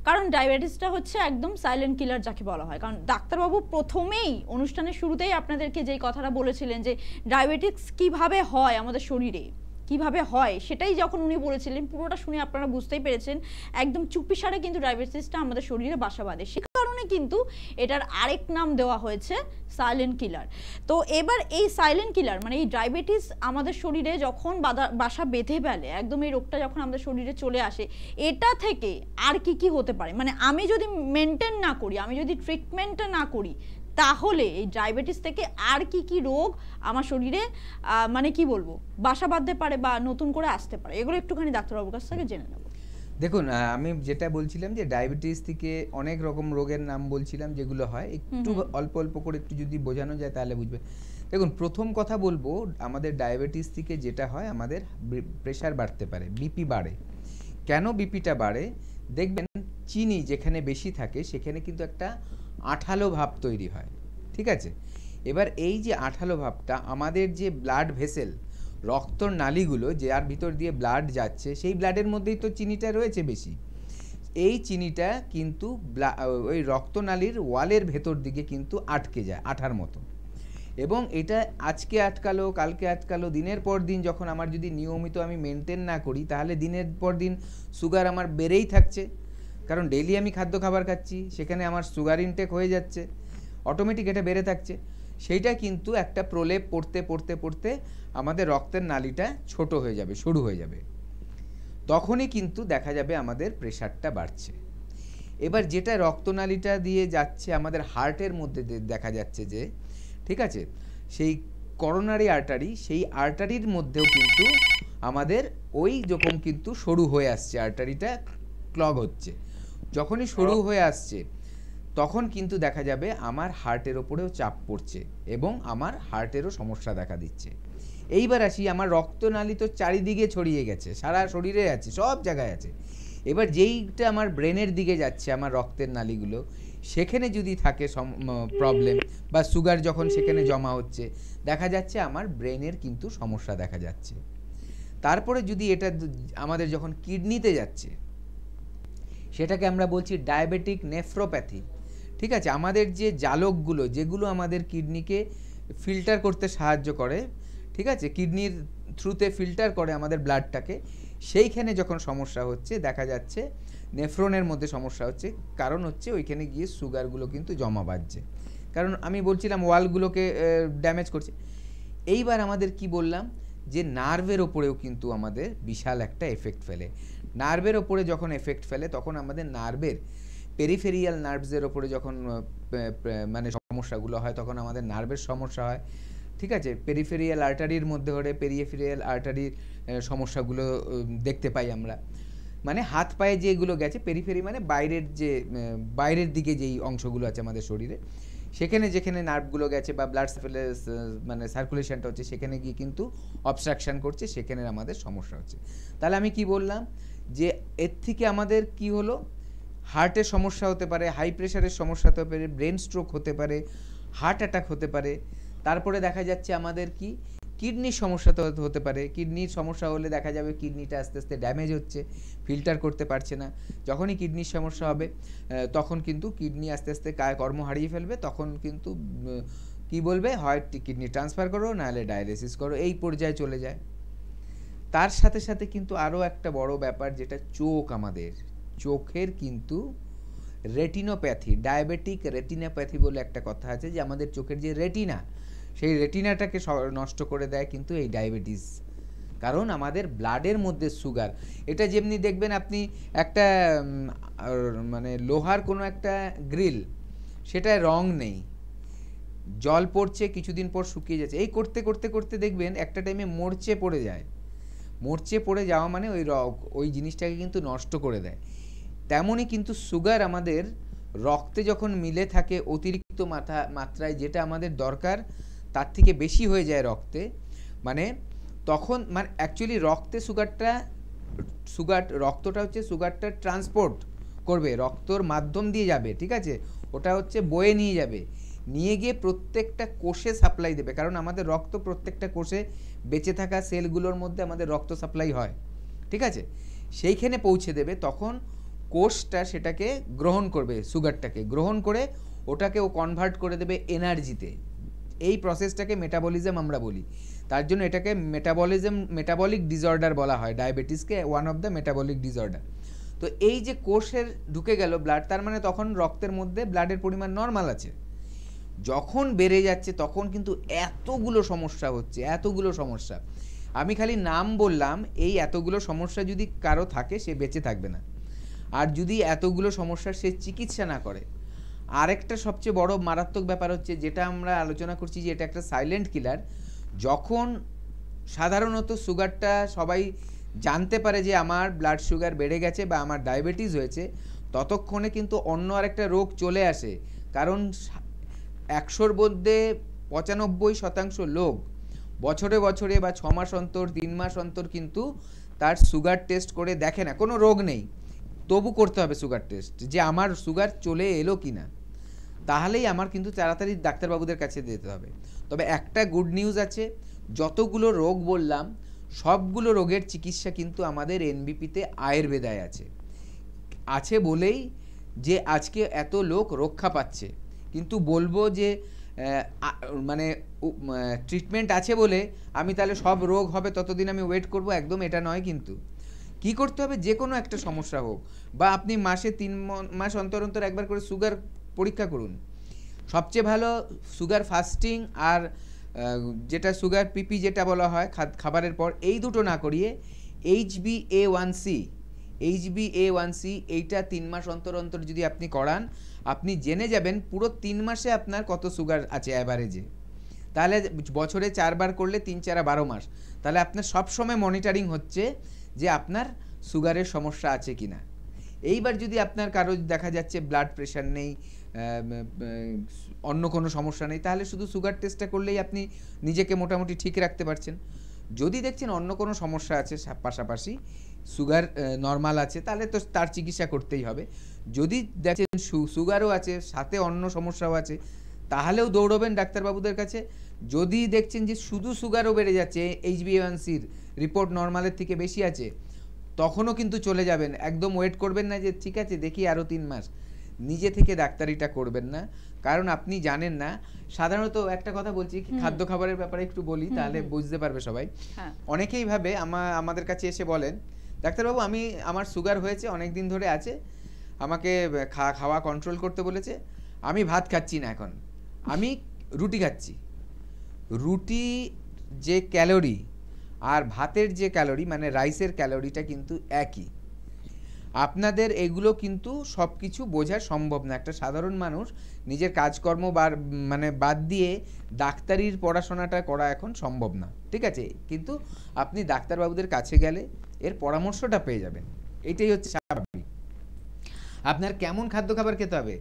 কারণ ডায়াবেটিসটা হচ্ছে একদম সাইলেন্ট কিলার যাকে বলা হয়। কারণ ডাক্তারবাবু প্রথমেই অনুষ্ঠানের শুরুতেই আপনাদেরকে যেই কথাটা বলেছিলেন যে ডায়াবেটিস কিভাবে হয় আমাদের শরীরে, কিভাবে হয় সেটাই যখন উনি বলেছিলেন, পুরোটা শুনে আপনারা বুঝতেই পেরেছেন একদম চুপিসারে কিন্তু ডায়াবেটিসটা আমাদের শরীরে বাসা বাঁধে। সে কারণে কিন্তু এটার আরেক নাম দেওয়া হয়েছে সাইলেন্ট কিলার। তো এবার এই সাইলেন্ট কিলার মানে এই ডায়াবেটিস আমাদের শরীরে যখন বাসা বেঁধে ফেলে, একদম এই রোগটা যখন আমাদের শরীরে চলে আসে, এটা থেকে আর কি হতে পারে, মানে আমি যদি মেনটেন না করি, আমি যদি ট্রিটমেন্টটা না করি, তাহলে এই ডায়াবেটিস থেকে আর কি রোগ আমার শরীরে মানে কি বলবো বাসা বাঁধতে পারে বা নতুন করে আসতে পারে, এগুলো একটুখানি ডাক্তারবাবুর কাছ থেকে জেনে নেব। দেখুন, আমি যেটা বলছিলাম যে ডায়াবেটিস থেকে অনেক রকম রোগের নাম বলছিলাম যেগুলো হয়, একটু অল্প অল্প করে একটু যদি বোঝানো যায় তাহলে বুঝবে। দেখুন, প্রথম কথা বলবো, আমাদের ডায়াবেটিস থেকে যেটা হয় আমাদের প্রেশার বাড়তে পারে, বিপি বাড়ে। কেন বিপিটা বাড়ে? দেখবেন চিনি যেখানে বেশি থাকে সেখানে কিন্তু একটা আঠালো ভাব তৈরি হয়, ঠিক আছে? এবার এই যে আঠালো ভাবটা আমাদের যে ব্লাড ভেসেল, রক্তর নালীগুলো যার ভিতর দিয়ে ব্লাড যাচ্ছে, সেই ব্লাডের মধ্যেই তো চিনিটা রয়েছে বেশি। এই চিনিটা কিন্তু ওই রক্তনালীর ওয়ালের ভেতর দিকে কিন্তু আটকে যায় আঠার মতো, এবং এটা আজকে আটকালো, কালকে আটকালো, দিনের পর দিন যখন আমার যদি নিয়মিত আমি মেনটেন না করি, তাহলে দিনের পর দিন সুগার আমার বেড়েই থাকছে, কারণ ডেইলি আমি খাদ্য খাবার খাচ্ছি, সেখানে আমার সুগার ইনটেক হয়ে যাচ্ছে, অটোমেটিক এটা বেড়ে থাকছে। সেইটা কিন্তু একটা প্রলেপ পড়তে পড়তে পড়তে আমাদের রক্তের নালীটা ছোট হয়ে যাবে, সরু হয়ে যাবে, তখনই কিন্তু দেখা যাবে আমাদের প্রেশারটা বাড়ছে। এবার যেটা রক্তনালীটা দিয়ে যাচ্ছে আমাদের হার্টের মধ্যে দেখা যাচ্ছে যে, ঠিক আছে, সেই করোনারি আর্টারি, সেই আর্টারির মধ্যেও কিন্তু আমাদের ওই যখন কিন্তু সরু হয়ে আসছে, আর্টারিটা ক্লগ হচ্ছে, যখনই সরু হয়ে আসছে তখন কিন্তু দেখা যাবে আমার হার্টের ওপরেও চাপ পড়ছে এবং আমার হার্টেরও সমস্যা দেখা দিচ্ছে। এইবার আসি, আমার রক্তনালী তো চারিদিকে ছড়িয়ে গেছে, সারা শরীরে আছে, সব জায়গায় আছে। এবার যেইটা আমার ব্রেনের দিকে যাচ্ছে আমার রক্তের নালীগুলো, সেখানে যদি থাকে প্রবলেম বা সুগার যখন সেখানে জমা হচ্ছে, দেখা যাচ্ছে আমার ব্রেনের কিন্তু সমস্যা দেখা যাচ্ছে। তারপরে যদি এটা আমাদের যখন কিডনিতে যাচ্ছে, সেটাকে আমরা বলছি ডায়াবেটিক নেফ্রোপ্যাথি, ঠিক আছে? আমাদের যে জালকগুলো যেগুলো আমাদের কিডনিকে ফিল্টার করতে সাহায্য করে, ঠিক আছে, কিডনির থ্রুতে ফিল্টার করে আমাদের ব্লাডটাকে, সেইখানে যখন সমস্যা হচ্ছে দেখা যাচ্ছে নেফ্রনের মধ্যে সমস্যা হচ্ছে, কারণ হচ্ছে ওইখানে গিয়ে সুগারগুলো কিন্তু জমা বাঁধছে, কারণ আমি বলছিলাম ওয়ালগুলোকে ড্যামেজ করছে। এইবার আমাদের কি বললাম যে নার্ভের ওপরেও কিন্তু আমাদের বিশাল একটা এফেক্ট ফেলে। নার্ভের ওপরে যখন এফেক্ট ফেলে তখন আমাদের নার্ভের পেরিফেরিয়াল নার্ভসের ওপরে যখন মানে সমস্যাগুলো হয় তখন আমাদের নার্ভের সমস্যা হয়, ঠিক আছে? পেরিফেরিয়াল আর্টারির মধ্যে হলে পেরিফেরিয়াল আর্টারির সমস্যাগুলো দেখতে পাই আমরা, মানে হাত পায়ে যেগুলো গেছে, পেরিফেরি মানে বাইরের দিকে যেই অংশগুলো আছে আমাদের শরীরে, সেখানে যেখানে নার্ভগুলো গেছে বা ব্লাড মানে সার্কুলেশনটা হচ্ছে, সেখানে গিয়ে কিন্তু অবস্ট্রাকশন করছে, সেখানে আমাদের সমস্যা হচ্ছে। তাহলে আমি কি বললাম যে এর থেকে আমাদের কি হলো, হার্টের সমস্যা হতে পারে, হাই প্রেশারের সমস্যা হতে পারে, ব্রেন স্ট্রোক হতে পারে, হার্ট অ্যাটাক হতে পারে। তারপরে দেখা যাচ্ছে আমাদের কি কিডনির সমস্যা তো হতে পারে, কিডনির সমস্যা হলে দেখা যাবে কিডনিটা আস্তে আস্তে ড্যামেজ হচ্ছে, ফিল্টার করতে পারছে না। যখনই কিডনির সমস্যা হবে তখন কিন্তু কিডনি আস্তে আস্তে কর্ম হারিয়ে ফেলবে, তখন কিন্তু কি বলবে, হয় কিডনি ট্রান্সফার করো নাহলে ডায়ালিসিস করো, এই পর্যায়ে চলে যায়। তার সাথে সাথে কিন্তু আরও একটা বড় ব্যাপার, যেটা চোখ, আমাদের চোখের কিন্তু রেটিনোপ্যাথি, ডায়াবেটিক রেটিনোপ্যাথি বলে একটা কথা আছে, যে আমাদের চোখের যে রেটিনা, সেই রেটিনাটাকে নষ্ট করে দেয় কিন্তু এই ডায়াবেটিস, কারণ আমাদের ব্লাডের মধ্যে সুগার। এটা যেমনি দেখবেন আপনি একটা মানে লোহার কোনো একটা গ্রিল, সেটায় রং নেই, জল পড়ছে, কিছুদিন পর শুকিয়ে যাচ্ছে, এই করতে করতে করতে দেখবেন একটা টাইমে মরচে পড়ে যায়। মরচে পড়ে যাওয়া মানে ওই জিনিসটাকে কিন্তু নষ্ট করে দেয়। তেমনই কিন্তু সুগার আমাদের রক্তে যখন মিলে থাকে অতিরিক্ত মাত্রায়, যেটা আমাদের দরকার তার থেকে বেশি হয়ে যায় রক্তে, মানে তখন মানে অ্যাকচুয়ালি রক্তে রক্তটা হচ্ছে সুগারটা ট্রান্সপোর্ট করবে, রক্তর মাধ্যম দিয়ে যাবে, ঠিক আছে, ওটা হচ্ছে বয়ে নিয়ে যাবে, নিয়ে গিয়ে প্রত্যেকটা কোষে সাপ্লাই দেবে, কারণ আমাদের রক্ত প্রত্যেকটা কোষে বেঁচে থাকা সেলগুলোর মধ্যে আমাদের রক্ত সাপ্লাই হয়, ঠিক আছে, সেইখানে পৌঁছে দেবে। তখন কোষটা সেটাকে গ্রহণ করবে, সুগারটাকে গ্রহণ করে ওটাকে ও কনভার্ট করে দেবে এনার্জিতে। এই প্রসেসটাকে মেটাবলিজম আমরা বলি, তার জন্য এটাকে মেটাবলিক ডিসঅর্ডার বলা হয়, ডায়াবেটিসকে one of the metabolic disorder. তো এই যে কোষের ঢুকে গেল ব্লাড, তার মানে তখন রক্তের মধ্যে ব্লাডের পরিমাণ নর্মাল আছে। যখন বেড়ে যাচ্ছে তখন কিন্তু এতগুলো সমস্যা হচ্ছে, এতগুলো সমস্যা। আমি খালি নাম বললাম, এই এতগুলো সমস্যা যদি কারো থাকে সে বেঁচে থাকবে না, আর যদি এতগুলো সমস্যার সে চিকিৎসা না করে। আরেকটা সবচেয়ে বড় মারাত্মক ব্যাপার হচ্ছে, যেটা আমরা আলোচনা করছি যে এটা একটা সাইলেন্ট কিলার। যখন সাধারণত সুগারটা সবাই জানতে পারে যে আমার ব্লাড সুগার বেড়ে গেছে বা আমার ডায়াবেটিস হয়েছে, ততক্ষণে কিন্তু অন্য আরেকটা রোগ চলে আসে, কারণ 100-র মধ্যে 95% লোক বছরে বছরে বা 6 মাস অন্তর 3 মাস অন্তর কিন্তু তার সুগার টেস্ট করে দেখে না, কোনো রোগ নেই, তবু করতে হবে সুগার টেস্ট, যে আমার সুগার চলে এলো কিনা, তাহলেই আমার কিন্তু তাড়াতাড়ি ডাক্তারবাবুদের কাছে যেতে হবে। তবে একটা গুড নিউজ আছে, যতগুলো রোগ বললাম সবগুলো রোগের চিকিৎসা কিন্তু আমাদের এনবিপিতে আয়ুর্বেদায় আছে বলেই যে আজকে এত লোক রক্ষা পাচ্ছে। কিন্তু বলবো যে মানে ট্রিটমেন্ট আছে বলে আমি তাহলে সব রোগ হবে ততদিন আমি ওয়েট করব, একদম এটা নয়। কিন্তু কি করতে হবে, যে কোনো একটা সমস্যা হোক, বা আপনি মাসে 3 মাস অন্তর অন্তর একবার করে সুগার পরীক্ষা করুন। সবচেয়ে ভালো সুগার ফাস্টিং আর যেটা সুগার পিপি যেটা বলা হয় খাবারের পর, এই দুটো না করিয়ে HbA1c এইটা 3 মাস অন্তর অন্তর যদি আপনি করান, আপনি জেনে যাবেন পুরো 3 মাসে আপনার কত সুগার আছে অ্যাভারেজে। তাহলে বছরে 4 বার করলে 3-4-12 মাস, তাহলে আপনার সবসময় মনিটরিং হচ্ছে যে আপনার সুগারের সমস্যা আছে কিনা। এইবার যদি আপনার কারো দেখা যাচ্ছে ব্লাড প্রেশার নেই, অন্য কোনো সমস্যা নেই, তাহলে শুধু সুগার টেস্টটা করলেই আপনি নিজেকে মোটামুটি ঠিক রাখতে পারছেন। যদি দেখছেন অন্য কোনো সমস্যা আছে পাশাপাশি, সুগার নর্মাল আছে, তাহলে তো তার চিকিৎসা করতেই হবে। যদি দেখছেন সুগারও আছে সাথে অন্য সমস্যাও আছে, তাহলেও দৌড়বেন ডাক্তারবাবুদের কাছে। যদি দেখছেন যে শুধু সুগারও বেড়ে যাচ্ছে, HbA1cর রিপোর্ট নর্মালের থেকে বেশি আছে, তখনও কিন্তু চলে যাবেন, একদম ওয়েট করবেন না যে ঠিক আছে দেখি আরও 3 মাস। নিজে থেকে ডাক্তারিটা করবেন না, কারণ আপনি জানেন না। সাধারণত একটা কথা বলছি, খাদ্য খাবারের ব্যাপারে একটু বলি, তাহলে বুঝতে পারবে সবাই। অনেকেই ভাবে আমাদের কাছে এসে বলেন, ডাক্তারবাবু আমার সুগার হয়েছে, অনেক দিন ধরে আছে, আমাকে খাওয়া কন্ট্রোল করতে বলেছে, আমি ভাত খাচ্ছি না, এখন আমি রুটি খাচ্ছি। রুটি যে ক্যালোরি আর ভাতের যে ক্যালোরি, মানে রাইসের ক্যালোরিটা কিন্তু একই। আপনাদের এগুলো কিন্তু সব কিছু বোঝা সম্ভব না। একটা সাধারণ মানুষ নিজের কাজকর্ম মানে বাদ দিয়ে ডাক্তারির পড়াশোনাটা করা এখন সম্ভব না, ঠিক আছে, কিন্তু আপনি ডাক্তারবাবুদের কাছে গেলে এর পরামর্শটা পেয়ে যাবেন। এটাই হচ্ছে স্বাভাবিক। আপনার কেমন খাদ্য খাবার খেতে হবে,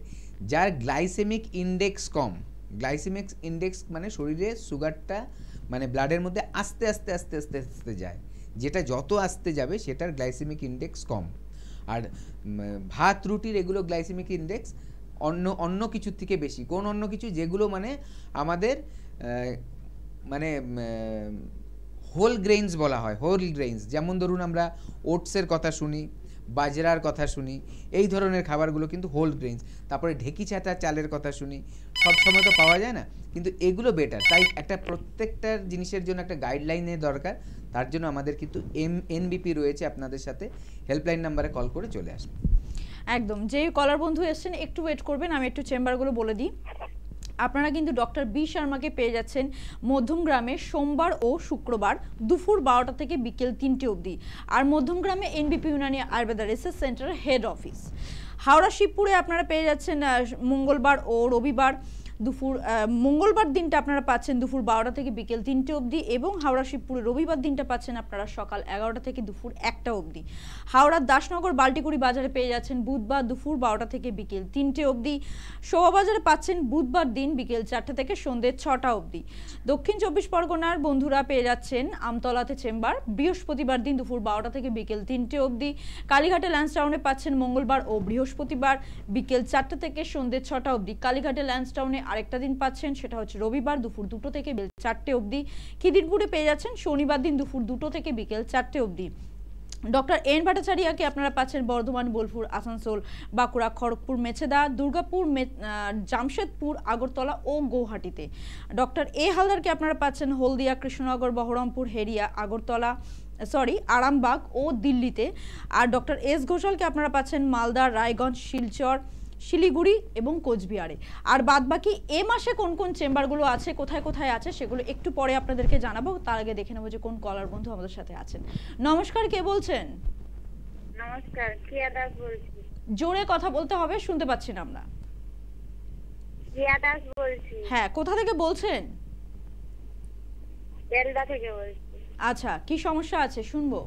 যার গ্লাইসেমিক ইন্ডেক্স কম। গ্লাইসেমিক ইন্ডেক্স মানে শরীরে সুগারটা মানে ব্লাডের মধ্যে আস্তে আস্তে আস্তে আস্তে আস্তে যায়, যেটা যত আস্তে যাবে সেটার গ্লাইসেমিক ইন্ডেক্স কম। আর ভাত রুটির এগুলো গ্লাইসেমিক ইন্ডেক্স অন্য কিছুর থেকে বেশি। কোন অন্য কিছু? যেগুলো মানে আমাদের মানে হোল গ্রেইনস বলা হয়, হোল গ্রেইনস। যেমন ধরুন আমরা ওটসের কথা শুনি, বাজরার কথা শুনি, এই ধরনের খাবারগুলো কিন্তু হোল গ্রেইনস। তারপরে ঢেকি ছাটা চালের কথা শুনি, সব সময় তো পাওয়া যায় না, কিন্তু এগুলো বেটার। তাই একটা প্রত্যেকটার জিনিসের জন্য একটা গাইডলাইনের দরকার। তার জন্য আমাদের কিন্তু এনবিপি রয়েছে আপনাদের সাথে, হেল্পলাইন নাম্বারে কল করে চলে আসবে। একদম। যে কলার বন্ধু এসেছেন একটু ওয়েট করবেন, আমি একটু চেম্বারগুলো বলে দিই। আপনারা কিন্তু ডক্টর বি শর্মাকে পেয়ে যাচ্ছেন মধ্যমগ্রামে সোমবার ও শুক্রবার দুপুর 12টা থেকে বিকেল 3টে অবধি, আর মধ্যমগ্রামে এনবিপি ইউনানি আয়ুর্বেদা রিসার্চ সেন্টারের হেড অফিস। হাওড়া শিবপুরে আপনারা পেয়ে যাচ্ছেন মঙ্গলবার ও রবিবার দুপুর মঙ্গলবার দিনটা আপনারা পাচ্ছেন দুপুর 12টা থেকে বিকেল 3টে অবধি, এবং হাওড়া শিবপুরে রবিবার দিনটা পাচ্ছেন আপনারা সকাল 11টা থেকে দুপুর 1টা অবধি। হাওড়ার দাসনগর বাল্টিকুড়ি বাজারে পেয়ে যাচ্ছেন বুধবার দুপুর 12টা থেকে বিকেল 3টে অবধি। শোভাবাজারে পাচ্ছেন বুধবার দিন বিকেল 4টা থেকে সন্ধ্যে 6টা অবধি। দক্ষিণ 24 পরগনার বন্ধুরা পেয়ে যাচ্ছেন আমতলাতে চেম্বার বৃহস্পতিবার দিন দুপুর 12টা থেকে বিকেল 3টে অবধি। কালীঘাটে ল্যান্সটাউনে পাচ্ছেন মঙ্গলবার ও বৃহস্পতিবার বিকেল 4টা থেকে সন্ধ্যে 6টা অবধি। কালীঘাটে ল্যান্সটাউনে আরেকটা দিন পাচ্ছেন, সেটা হচ্ছে রবিবার দুপুর 2টো থেকে বিকেল 4টে অবধি। খিদিরপুরে পেয়ে যাচ্ছেন শনিবার দিন দুপুর 2টো থেকে বিকেল 4টে অবধি। ডক্টর এন ভট্টাচার্যকে আপনারা পাচ্ছেন বর্ধমান, বোলপুর, আসানসোল, বাঁকুড়া, খড়গপুর, মেছেদা, দুর্গাপুর, জামশেদপুর, আগরতলা ও গৌহাটিতে। ডক্টর এ হালদারকে আপনারা পাচ্ছেন হলদিয়া, কৃষ্ণনগর, বহরমপুর, হেরিয়া, আগরতলা আরামবাগ ও দিল্লিতে। আর ডক্টর এস ঘোষালকে আপনারা পাচ্ছেন মালদা, রায়গঞ্জ, শিলচর, শিলিগুড়ি এবং কোচবিহারে। আর বাদবাকি এ মাসে কোন কোন চেম্বারগুলো আছে, কোথায় কোথায় আছে, সেগুলো একটু পরে আপনাদেরকে জানাবো। তার আগে দেখে নেবো যে কোন কলার বন্ধু আমাদের সাথে আছেন। নমস্কার, কে বলছেন? নমস্কার, প্রিয়া দাস বলছি। জোরে কথা বলতে হবে, শুনতে পাচ্ছি না আমরা। প্রিয়া দাস বলছি। হ্যাঁ, কোথা থেকে বলছেন? বেলদা থেকে বলছি। আচ্ছা, কি সমস্যা আছে শুনবো।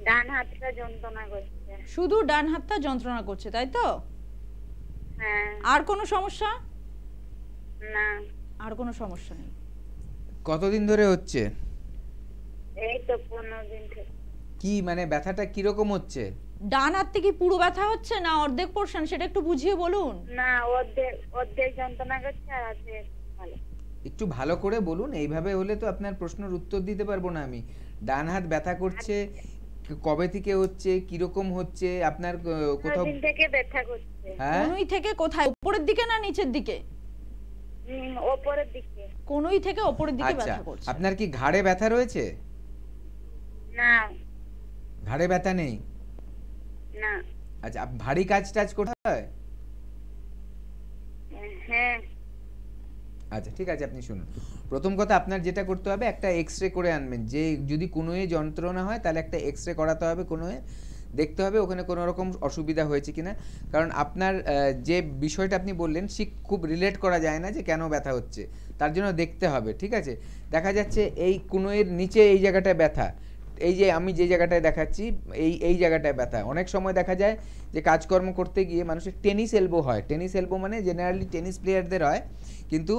ডান হাতটা যন্ত্রণা করছে। শুধু ডান হাতটা যন্ত্রণা করছে, তাই তো? হ্যাঁ। আর কোনো সমস্যা? না, আর কোনো সমস্যা নেই। কতদিন ধরে হচ্ছে? এই তো 15 দিন থেকে। কি মানে ব্যথাটা কি রকম হচ্ছে? ডান হাতে কি পুরো ব্যথা হচ্ছে না অর্ধেক পোরশন, সেটা একটু বুঝিয়ে বলুন। না, অর্ধেক যন্ত্রণা করছে আর আছে ভালো। একটু ভালো করে বলুন, এইভাবে হলে তো আপনার প্রশ্নের উত্তর দিতে পারবো না আমি। ডান হাত ব্যথা করছে, কবে থেকে হচ্ছে, কি রকম হচ্ছে, আপনার কোথাও দিন থেকে ব্যথা করছে? হ্যাঁ, কোনই থেকে কোথায়, উপরের দিকে না নিচের দিকে? উপরের দিকে। কোনই থেকে উপরের দিকে আচ্ছা, ব্যথা করছে। আপনার কি ঘাড়ে ব্যথা রয়েছে? না, ঘাড়ে ব্যথা নেই। না। আচ্ছা, ভারী কাজ টাজ করতে হয়? হ্যাঁ। আচ্ছা, ঠিক আছে, আপনি শুনুন। প্রথম কথা, আপনার যেটা করতে হবে, একটা এক্সরে করে আনবেন। যে যদি কোনোয়ে যন্ত্রণা হয় তাহলে একটা এক্সরে করাতে হবে, কোনোয়ে দেখতে হবে ওখানে কোনো রকম অসুবিধা হয়েছে কিনা। কারণ আপনার যে বিষয়টা আপনি বললেন সে খুব রিলেট করা যায় না যে কেন ব্যথা হচ্ছে, তার জন্য দেখতে হবে। ঠিক আছে, দেখা যাচ্ছে এই কোনোয়ের নিচে এই জায়গাটায় ব্যথা, এই যে আমি যে জায়গাটায় দেখাচ্ছি এই জায়গাটায় ব্যথা। অনেক সময় দেখা যায় যে কাজকর্ম করতে গিয়ে মানুষের টেনিস এলবো হয়। টেনিস এলবো মানে জেনারেলি টেনিস প্লেয়ারদের হয়, কিন্তু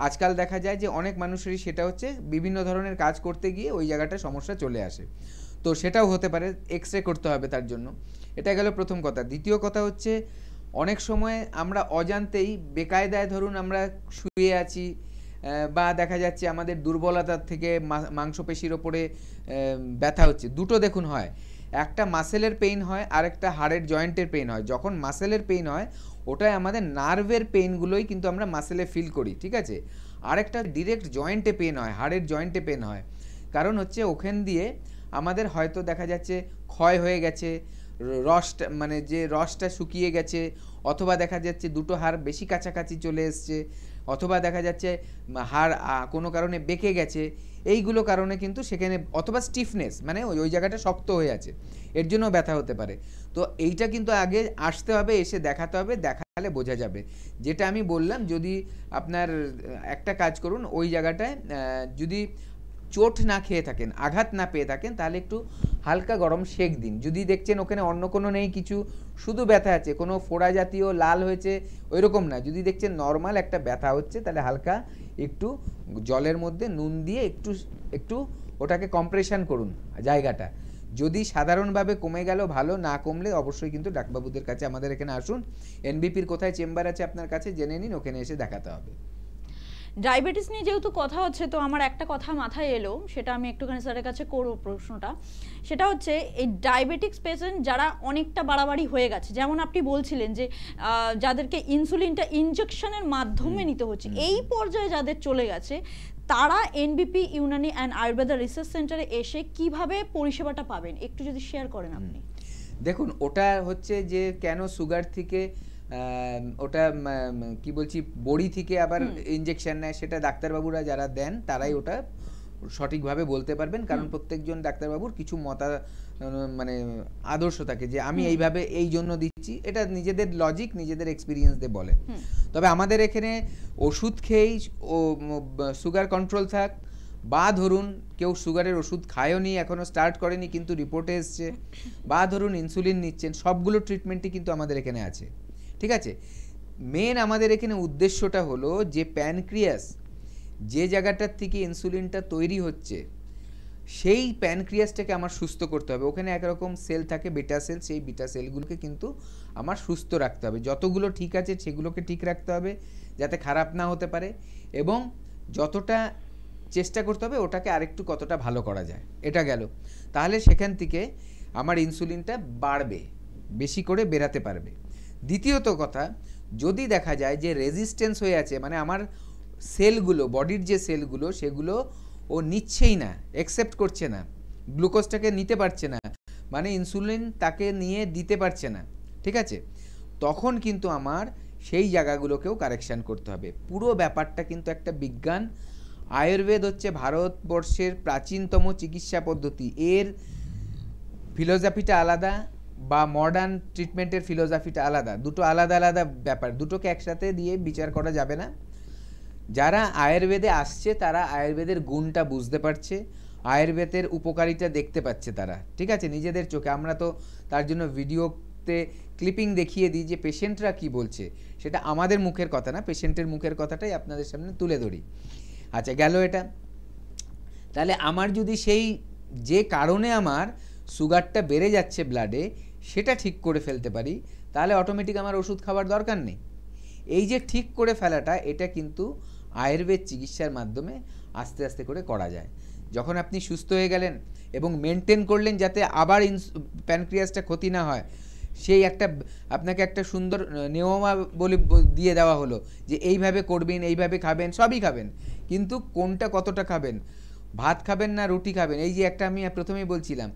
আজকাল দেখা যায় যে অনেক মানুষেরই সেটা হচ্ছে বিভিন্ন ধরনের কাজ করতে গিয়ে ওই জায়গাটায় সমস্যা চলে আসে। তো সেটাও হতে পারে, এক্সরে করতে হবে তার জন্য। এটা গেল প্রথম কথা। দ্বিতীয় কথা হচ্ছে, অনেক সময় আমরা অজান্তেই বেকায়দায় ধরুন আমরা শুয়ে আছি, বা দেখা যাচ্ছে আমাদের দুর্বলতার থেকে মাংসপেশির ওপরে ব্যথা হচ্ছে। দুটো দেখুন হয়, একটা মাসেলের পেইন হয় আর একটা হাড়ের জয়েন্টের পেইন হয়। যখন মাসেলের পেইন হয় ওটাই আমাদের নার্ভের পেইনগুলোই কিন্তু আমরা মাসেলে ফিল করি, ঠিক আছে। আরেকটা ডিরেক্ট জয়েন্টে পেইন হয়, হাড়ের জয়েন্টে পেইন হয়। কারণ হচ্ছে ওখান দিয়ে আমাদের হয়তো দেখা যাচ্ছে ক্ষয় হয়ে গেছে, রসটা মানে যে রসটা শুকিয়ে গেছে, অথবা দেখা যাচ্ছে দুটো হাড় বেশি কাছাকাছি চলে এসছে, অথবা দেখা যাচ্ছে হাড় কোনো কারণে বেঁকে গেছে। এইগুলো কারণে কিন্তু সেখানে, অথবা স্টিফনেস মানে ওই জায়গাটা শক্ত হয়ে আছে, এর জন্য ব্যথা হতে পারে। তো এইটা কিন্তু আগে আসতে হবে, এসে দেখাতে হবে, দেখালে বোঝা যাবে। যেটা আমি বললাম, যদি আপনার একটা কাজ করুন, ওই জায়গাটায় যদি চোট না খেয়ে থাকেন, আঘাত না পেয়ে থাকেন, তাহলে একটু হালকা গরম সেক দিন। যদি দেখছেন ওখানে অন্য কোনো নেই কিছু, শুধু ব্যথা আছে, কোনো ফোড়া জাতীয় লাল হয়েছে ওইরকম না, যদি দেখছেন নর্মাল একটা ব্যথা হচ্ছে, তাহলে হালকা একটু জলের মধ্যে নুন দিয়ে একটু ওটাকে কম্প্রেশন করুন জায়গাটা। যদি সাধারণভাবে কমে গেল ভালো, না কমলে অবশ্যই কিন্তু ডাক্তারবাবুদের কাছে আমাদের এখানে আসুন। এনবিপির কোথায় চেম্বার আছে আপনার কাছে জেনে নিন, ওখানে এসে দেখাতে হবে। ডায়াবেটিস নিয়ে যেহেতু কথা হচ্ছে, তো আমার একটা কথা মাথায় এলো, সেটা আমি একটুখানি স্যারের কাছে করব প্রশ্নটা। সেটা হচ্ছে, এই ডায়াবেটিক্স পেশেন্ট যারা অনেকটা বাড়াবাড়ি হয়ে গেছে, যেমন আপনি বলছিলেন যে যাদেরকে ইনসুলিনটা ইনজেকশনের মাধ্যমে নিতে হচ্ছে, এই পর্যায়ে যাদের চলে গেছে, তারা এনবিপি ইউনানি অ্যান্ড আয়ুর্বেদা রিসার্চ সেন্টারে এসে কিভাবে পরিষেবাটা পাবেন, একটু যদি শেয়ার করেন আপনি। দেখুন ওটা হচ্ছে যে কেন সুগার থেকে ওটা কি বলছি বড়ি থেকে আবার ইনজেকশন নেয়, সেটা ডাক্তারবাবুরা যারা দেন তারাই ওটা সঠিকভাবে বলতে পারবেন, কারণ প্রত্যেকজন ডাক্তারবাবুর কিছু মানে আদর্শ থাকে যে আমি এইভাবে এই জন্য দিচ্ছি, এটা নিজেদের লজিক নিজেদের এক্সপিরিয়েন্স দিয়ে বলে। তবে আমাদের এখানে ওষুধ খেয়েই সুগার কন্ট্রোল থাক, বা ধরুন কেউ সুগারের ওষুধ খায়ওনি, এখনও স্টার্ট করেনি কিন্তু রিপোর্টে এসছে, বা ধরুন ইনসুলিন নিচ্ছেন, সবগুলো ট্রিটমেন্টই কিন্তু আমাদের এখানে আছে। ঠিক আছে, মেন আমাদের এখানে উদ্দেশ্যটা হলো যে প্যানক্রিয়াস যে জায়গাটার থেকে ইনসুলিনটা তৈরি হচ্ছে সেই প্যানক্রিয়াসটাকে আমার সুস্থ করতে হবে। ওখানে একরকম সেল থাকে বিটা সেল, সেই বিটা সেলগুলোকে কিন্তু আমার সুস্থ রাখতে হবে, যতগুলো ঠিক আছে সেগুলোকে ঠিক রাখতে হবে যাতে খারাপ না হতে পারে, এবং যতটা চেষ্টা করতে হবে ওটাকে আরেকটু কতটা ভালো করা যায়, এটা গেল। তাহলে সেখান থেকে আমার ইনসুলিনটা বাড়বে, বেশি করে বেরাতে পারবে। দ্বিতীয়ত কথা, যদি দেখা যায় যে রেজিস্ট্যান্স হয়ে আছে, মানে আমার সেলগুলো, বডির যে সেলগুলো সেগুলো ও নিচ্ছেই না, অ্যাকসেপ্ট করছে না, গ্লুকোজটাকে নিতে পারছে না, মানে ইনসুলিন তাকে নিয়ে দিতে পারছে না, ঠিক আছে, তখন কিন্তু আমার সেই জায়গাগুলোকেও কারেকশান করতে হবে। পুরো ব্যাপারটা কিন্তু একটা বিজ্ঞান। আয়ুর্বেদ হচ্ছে ভারতবর্ষের প্রাচীনতম চিকিৎসা পদ্ধতি। এর ফিলোসফিটা আলাদা, বা মডার্ন ট্রিটমেন্টের ফিলোসফিটা আলাদা, দুটো আলাদা আলাদা ব্যাপার, দুটোকে একসাথে দিয়ে বিচার করা যাবে না। যারা আয়ুর্বেদে আসছে তারা আয়ুর্বেদের গুণটা বুঝতে পারছে, আয়ুর্বেদের উপকারিতা দেখতে পাচ্ছে তারা, ঠিক আছে, নিজেদের চোখে। আমরা তো তার জন্য ভিডিওতে ক্লিপিং দেখিয়ে দিই যে পেশেন্টরা কি বলছে, সেটা আমাদের মুখের কথা না, পেশেন্টের মুখের কথাটাই আপনাদের সামনে তুলে ধরি। আচ্ছা, গেল এটা। তাহলে আমার যদি সেই যে কারণে আমার সুগারটা বেড়ে যাচ্ছে ব্লাডে সেটা ঠিক করে ফেলতে পারি, তাহলে অটোমেটিক আমার ওষুধ খাবার দরকার নেই। এই যে ঠিক করে ফেলাটা, এটা কিন্তু আয়ুর্বেদ চিকিৎসার মাধ্যমে আস্তে আস্তে করে করা যায়। যখন আপনি সুস্থ হয়ে গেলেন এবং মেনটেন করলেন যাতে আবার প্যানক্রিয়াসটা ক্ষতি না হয়, সেই একটা আপনাকে একটা সুন্দর নিয়মাবলী দিয়ে দেওয়া হলো যে এইভাবে করবেন, এইভাবে খাবেন, সবই খাবেন, কিন্তু কোনটা কতটা খাবেন, ভাত খাবেন না রুটি খাবেন। এই যে একটা আমি প্রথমেই বলছিলাম,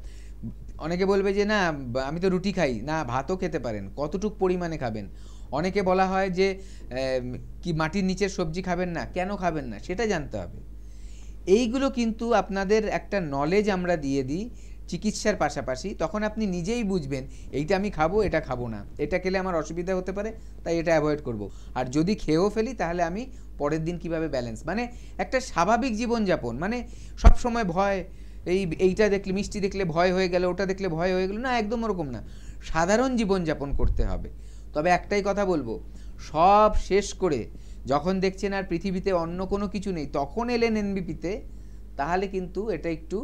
অনেকে বলবে যে না আমি তো রুটি খাই, না ভাতও খেতে পারেন, কতটুক পরিমাণে খাবেন। অনেকে বলা হয় যে কি মাটির নিচের সবজি খাবেন না, কেন খাবেন না সেটা জানতে হবে। এইগুলো কিন্তু আপনাদের একটা নলেজ আমরা দিয়ে দিই চিকিৎসার পাশাপাশি, তখন আপনি নিজেই বুঝবেন এইটা আমি খাবো, এটা খাবো না, এটা খেলে আমার অসুবিধা হতে পারে তাই এটা অ্যাভয়েড করব, আর যদি খেয়েও ফেলি তাহলে আমি পরের দিন কিভাবে ব্যালেন্স, মানে একটা স্বাভাবিক জীবনযাপন। মানে সব সময় ভয়, এইটা দেখলে মিষ্টি দেখলে ভয় হয়ে গেল, ওটা দেখলে ভয় হয়ে গেল, না, একদম ওরকম না, সাধারণ জীবনযাপন করতে হবে। তবে একটাই কথা বলবো, সব শেষ করে যখন দেখছেন আর পৃথিবীতে অন্য কোনো কিছু নেই তখন এলেন এনবিপিতে, তাহলে কিন্তু এটা একটু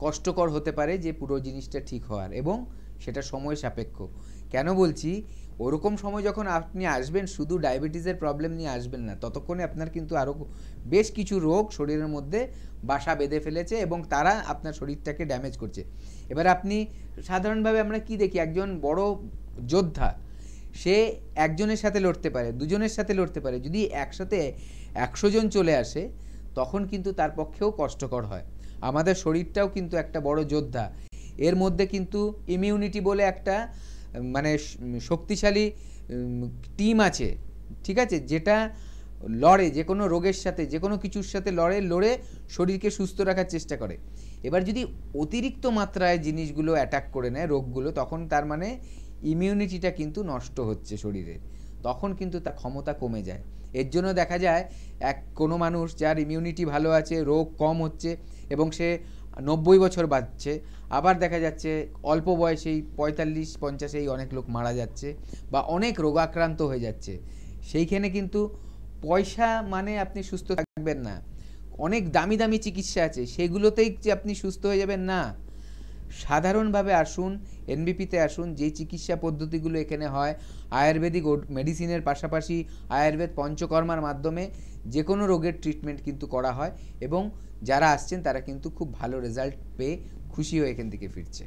কষ্টকর হতে পারে যে পুরো জিনিসটা ঠিক হওয়ার, এবং সেটা সময় সাপেক্ষ। কেন বলছি, ওরকম সময় যখন আপনি আসবেন শুধু ডায়াবেটিসের প্রবলেম নিয়ে আসবেন না, ততক্ষণে আপনার কিন্তু আরও বেশ কিছু রোগ শরীরের মধ্যে বাসা বেঁধে ফেলেছে এবং তারা আপনার শরীরটাকে ড্যামেজ করছে। এবার আপনি সাধারণভাবে আমরা কি দেখি, একজন বড় যোদ্ধা সে একজনের সাথে লড়তে পারে, দুজনের সাথে লড়তে পারে, যদি একসাথে 100 জন চলে আসে তখন কিন্তু তার পক্ষেও কষ্টকর হয়। আমাদের শরীরটাও কিন্তু একটা বড় যোদ্ধা, এর মধ্যে কিন্তু ইমিউনিটি বলে একটা মানে শক্তিশালী টিম আছে, ঠিক আছে, যেটা লড়ে যে কোনো রোগের সাথে, যে কোনো কিছুর সাথে লড়ে শরীরকে সুস্থ রাখার চেষ্টা করে। এবার যদি অতিরিক্ত মাত্রায় জিনিসগুলো অ্যাটাক করে নেয় রোগগুলো, তখন তার মানে ইমিউনিটিটা কিন্তু নষ্ট হচ্ছে শরীরের, তখন কিন্তু তার ক্ষমতা কমে যায়। এর জন্য দেখা যায় কোনো মানুষ যার ইমিউনিটি ভালো আছে, রোগ কম হচ্ছে এবং সে 90 বছর বাঁচছে, আবার দেখা যাচ্ছে অল্প বয়সেই 45-50 অনেক লোক মারা যাচ্ছে বা অনেক রোগাক্রান্ত হয়ে যাচ্ছে। সেইখানে কিন্তু পয়সা মানে আপনি সুস্থ থাকবেন না, অনেক দামি দামি চিকিৎসা আছে সেগুলোতেই যে আপনি সুস্থ হয়ে যাবেন না। সাধারণভাবে আসুন, এনবিপিতে আসুন, যেই চিকিৎসা পদ্ধতিগুলো এখানে হয় আয়ুর্বেদিক মেডিসিনের পাশাপাশি আয়ুর্বেদ পঞ্চকর্মার মাধ্যমে যে কোনো রোগের ট্রিটমেন্ট কিন্তু করা হয়, এবং যারা আসছেন তারা কিন্তু খুব ভালো রেজাল্ট পেয়ে খুশি হয়ে এখান থেকে ফিরছে।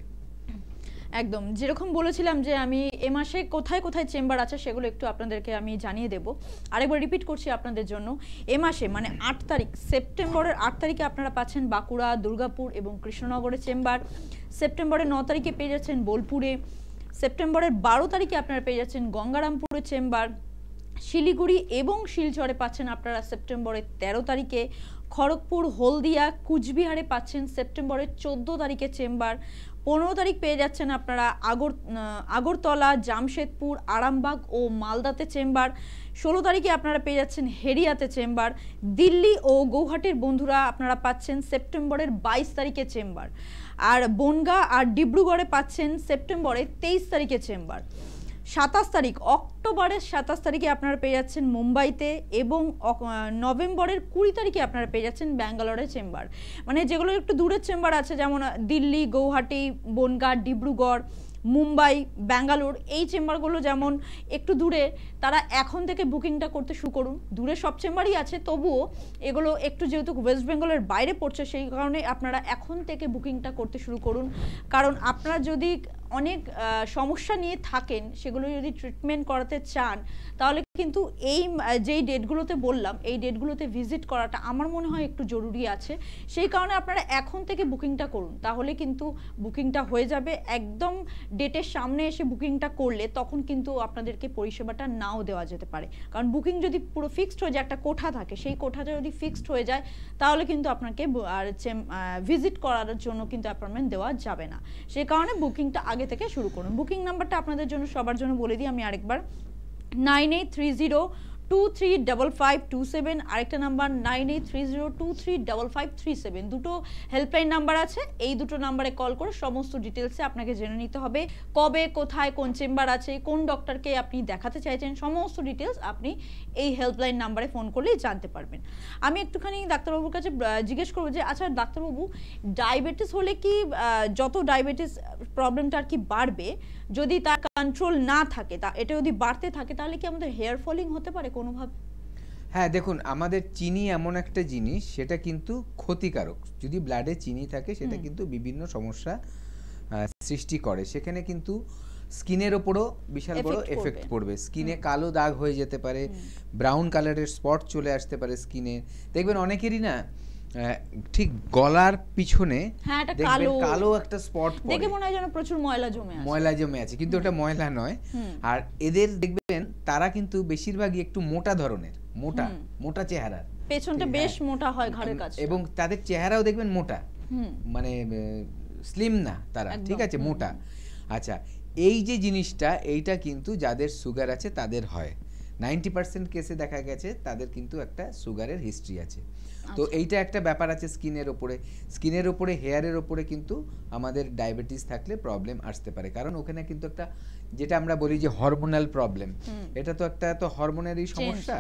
একদম যেরকম বলেছিলাম যে আমি এ মাসে কোথায় কোথায় চেম্বার আছে সেগুলো একটু আপনাদেরকে আমি জানিয়ে দেব। আরেকবার রিপিট করছি আপনাদের জন্য, এ মাসে মানে 8 তারিখ, সেপ্টেম্বরের 8 তারিখে আপনারা পাচ্ছেন বাঁকুড়া, দুর্গাপুর এবং কৃষ্ণনগরের চেম্বার। সেপ্টেম্বরের 9 তারিখে পেয়ে যাচ্ছেন বোলপুরে, সেপ্টেম্বরের 12 তারিখে আপনারা পেয়ে যাচ্ছেন গঙ্গারামপুরে চেম্বার। শিলিগুড়ি এবং শিলচরে পাচ্ছেন আপনারা সেপ্টেম্বরের 13 তারিখে। খড়গপুর, হলদিয়া, কুচবিহারে পাচ্ছেন সেপ্টেম্বরের 14 তারিখে চেম্বার। 15 তারিখ পেয়ে যাচ্ছেন আপনারা আগরতলা, জামশেদপুর, আরামবাগ ও মালদাতে চেম্বার। 16 তারিখে আপনারা পেয়ে যাচ্ছেন হেরিয়াতে চেম্বার। দিল্লি ও গৌহাটির বন্ধুরা আপনারা পাচ্ছেন সেপ্টেম্বরের 22 তারিখে চেম্বার। আর বনগা আর ডিব্রুগড়ে পাচ্ছেন সেপ্টেম্বরের 23 তারিখে চেম্বার। 27 তারিখ, অক্টোবরের 27 তারিখে আপনারা পেয়ে যাচ্ছেন মুম্বাইতে এবং নভেম্বরের 20 তারিখে আপনারা পেয়ে যাচ্ছেন ব্যাঙ্গালোরে চেম্বার। মানে যেগুলো একটু দূরের চেম্বার আছে, যেমন দিল্লি, গৌহাটি, বনগাঁ, ডিব্রুগড়, মুম্বাই, ব্যাঙ্গালোর, এই চেম্বারগুলো যেমন একটু দূরে, তারা এখন থেকে বুকিংটা করতে শুরু করুন। দূরে সব চেম্বারই আছে, তবুও এগুলো একটু যেহেতু ওয়েস্ট বেঙ্গলের বাইরে পড়ছে, সেই কারণে আপনারা এখন থেকে বুকিংটা করতে শুরু করুন। কারণ আপনারা যদি অনেক সমস্যা নিয়ে থাকেন, সেগুলো যদি ট্রিটমেন্ট করাতে চান, তাহলে কিন্তু এই যেই ডেটগুলোতে বললাম, এই ডেটগুলোতে ভিজিট করাটা আমার মনে হয় একটু জরুরি আছে। সেই কারণে আপনারা এখন থেকে বুকিংটা করুন, তাহলে কিন্তু বুকিংটা হয়ে যাবে। একদম ডেটের সামনে এসে বুকিংটা করলে তখন কিন্তু আপনাদেরকে পরিষেবাটা নাও দেওয়া যেতে পারে। কারণ বুকিং যদি পুরো ফিক্সড হয়ে যায়, একটা কোঠা থাকে, সেই কোঠাটা যদি ফিক্সড হয়ে যায়, তাহলে কিন্তু আপনাকে আর ভিজিট করার জন্য কিন্তু অ্যাপয়েন্টমেন্ট দেওয়া যাবে না। সেই কারণে বুকিংটা আগে থেকে শুরু করুন। বুকিং নাম্বারটা আপনাদের জন্য সবার জন্য বলে দিই আমি আরেকবার, 9830235527, আরেকটা নাম্বার 9830235537। দুটো হেল্পলাইন নাম্বার আছে, এই দুটো নাম্বারে কল করে সমস্ত ডিটেলসে আপনাকে জেনে নিতে হবে কবে, কোথায়, কোন চেম্বার আছে, কোন ডক্টরকে আপনি দেখাতে চাইছেন, সমস্ত ডিটেলস আপনি এই হেল্পলাইন নাম্বারে ফোন করলেই জানতে পারবেন। আমি একটুখানি ডাক্তারবাবুর কাছে জিজ্ঞেস করবো যে আচ্ছা ডাক্তারবাবু, ডায়াবেটিস হলে কি যত ডায়াবেটিস প্রবলেমটা আর কি বাড়বে, যদি তার কন্ট্রোল না থাকে, তা এটা যদি বাড়তে থাকে, তাহলে কি আমাদের হেয়ার ফলিং হতে পারে কোনোভাবে? হ্যাঁ, দেখুন, আমাদের চিনি এমন একটা জিনিস, সেটা কিন্তু ক্ষতিকারক। যদি ব্লাডে চিনি থাকে, সেটা কিন্তু বিভিন্ন সমস্যা সৃষ্টি করে। সেখানে কিন্তু স্কিনের ওপরও বিশাল বড় এফেক্ট পড়বে। স্কিনে কালো দাগ হয়ে যেতে পারে, ব্রাউন কালারের স্পট চলে আসতে পারে স্কিনে। দেখবেন অনেকেরই না ঠিক গলার পিছনে দেখবেন কালো একটা স্পট পড়ে, দেখে মনে হয় যেন প্রচুর ময়লা জমে আছে, কিন্তু ওটা ময়লা নয়। আর এদের দেখবেন তারা কিন্তু বেশিরভাগই একটু মোটা ধরনের, মোটা চেহারা, পেছনটা বেশ মোটা হয় ঘাড়ের কাছে, এবং তাদের চেহারাও দেখবেন মোটা, মানে স্লিম না তারা, ঠিক আছে, মোটা। আচ্ছা, এই যে জিনিসটা, এইটা কিন্তু যাদের সুগার আছে তাদের হয়। 90% কেসে দেখা গেছে তাদের কিন্তু একটা সুগারের হিস্ট্রি আছে। তো এইটা একটা ব্যাপার আছে স্কিনের উপরে হেয়ারের উপরে কিন্তু আমাদের ডায়াবেটিস থাকলে প্রবলেম আসতে পারে। কারণ ওখানে কিন্তু একটা, যেটা আমরা বলি যে হরমোনাল প্রবলেম, এটা তো একটা তো হরমোনেরই সমস্যা,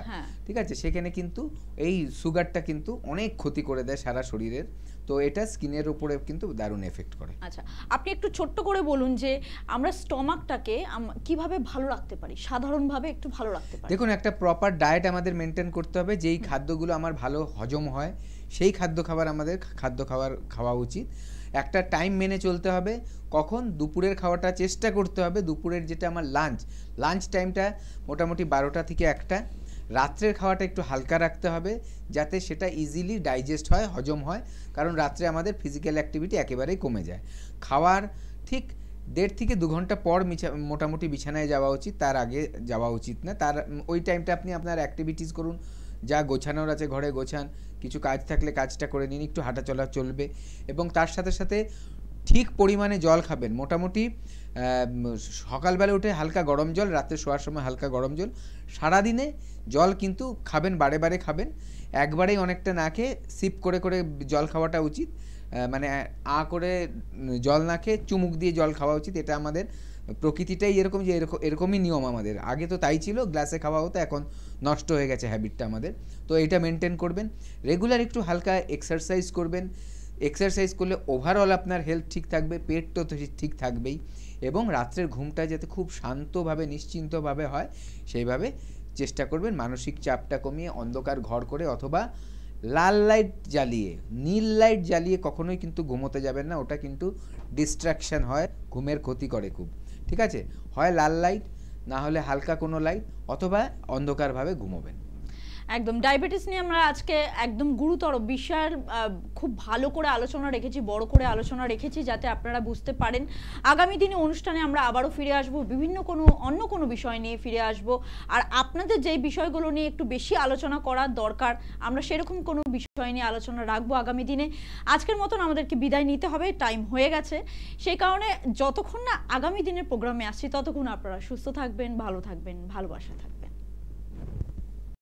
ঠিক আছে। সেখানে কিন্তু এই সুগারটা কিন্তু অনেক ক্ষতি করে দেয় সারা শরীরের। তো এটা স্কিনের উপরে কিন্তু দারুণ এফেক্ট করে। আচ্ছা, আপনি একটু ছোট্ট করে বলুন যে আমরা স্টমাকটাকে কিভাবে ভালো রাখতে পারি, সাধারণভাবে একটু ভালো রাখতে পারি। দেখুন, একটা প্রপার ডায়েট আমাদের মেনটেন করতে হবে। যেই খাদ্যগুলো আমার ভালো হজম হয়, সেই খাওয়া উচিত। একটা টাইম মেনে চলতে হবে। কখন? দুপুরের খাওয়াটা চেষ্টা করতে হবে, দুপুরের যেটা আমার লাঞ্চ টাইমটা মোটামুটি 12টা থেকে 1টা। রাত্রের খাওয়াটা একটু হালকা রাখতে হবে, যাতে সেটা ইজিলি ডাইজেস্ট হয়, হজম হয়। কারণ রাত্রে আমাদের ফিজিক্যাল অ্যাক্টিভিটি একেবারেই কমে যায়। খাওয়ার ঠিক 1.5 থেকে 2 ঘন্টা পর মোটামুটি বিছানায় যাওয়া উচিত, তার আগে যাওয়া উচিত না। তার ওই টাইমটা আপনি আপনার অ্যাক্টিভিটিস করুন, যা গোছানোর আছে ঘরে গোছান, কিছু কাজ থাকলে কাজটা করে নিন, একটু হাঁটা চলা চলবে। এবং তার সাথে সাথে ঠিক পরিমাণে জল খাবেন। মোটামুটি সকালবেলা উঠে হালকা গরম জল, রাত্রে শোয়ার সময় হালকা গরম জল। সারাদিনে জল কিন্তু খাবেন, বারে বারে খাবেন, একবারেই অনেকটা না খেয়ে সিপ করে করে জল খাওয়াটা উচিত। মানে করে জল না খেয়ে চুমুক দিয়ে জল খাওয়া উচিত। এটা আমাদের প্রকৃতিটাই এরকম, যে এরকমই নিয়ম আমাদের। আগে তো তাই ছিল, গ্লাসে খাওয়া হতো, এখন নষ্ট হয়ে গেছে হ্যাবিটটা আমাদের। তো এটা মেনটেন করবেন। রেগুলার একটু হালকা এক্সারসাইজ করবেন। এক্সারসাইজ করলে ওভারঅল আপনার হেলথ ঠিক থাকবে, পেট তো ঠিক থাকবেই। এবং রাত্রের ঘুমটা যাতে খুব শান্তভাবে, নিশ্চিন্তভাবে হয়, সেইভাবে চেষ্টা করবেন। মানসিক চাপটা কমিয়ে অন্ধকার ঘর করে, অথবা লাল লাইট জ্বালিয়ে, নীল লাইট জ্বালিয়ে কখনোই কিন্তু ঘুমোতে যাবেন না। ওটা কিন্তু ডিস্ট্রাকশন হয়, ঘুমের ক্ষতি করে খুব, ঠিক আছে। হয় লাল লাইট, না হলে হালকা কোনো লাইট, অথবা অন্ধকারভাবে ঘুমোবেন। একদম ডায়াবেটিস নিয়ে আমরা আজকে একদম গুরুতর বিষয়ের খুব ভালো করে আলোচনা রেখেছি, বড় করে আলোচনা রেখেছি, যাতে আপনারা বুঝতে পারেন। আগামী দিনে অনুষ্ঠানে আমরা আবারও ফিরে আসব, বিভিন্ন অন্য কোনো বিষয় নিয়ে ফিরে আসব। আর আপনাদের যেই বিষয়গুলো নিয়ে একটু বেশি আলোচনা করার দরকার, আমরা সেরকম কোনো বিষয় নিয়ে আলোচনা রাখবো আগামী দিনে। আজকের মতন আমাদেরকে বিদায় নিতে হবে, টাইম হয়ে গেছে। সেই কারণে যতক্ষণ না আগামী দিনের প্রোগ্রামে আসছি ততক্ষণ আপনারা সুস্থ থাকবেন, ভালো থাকবেন, ভালোবাসা থাকবেন।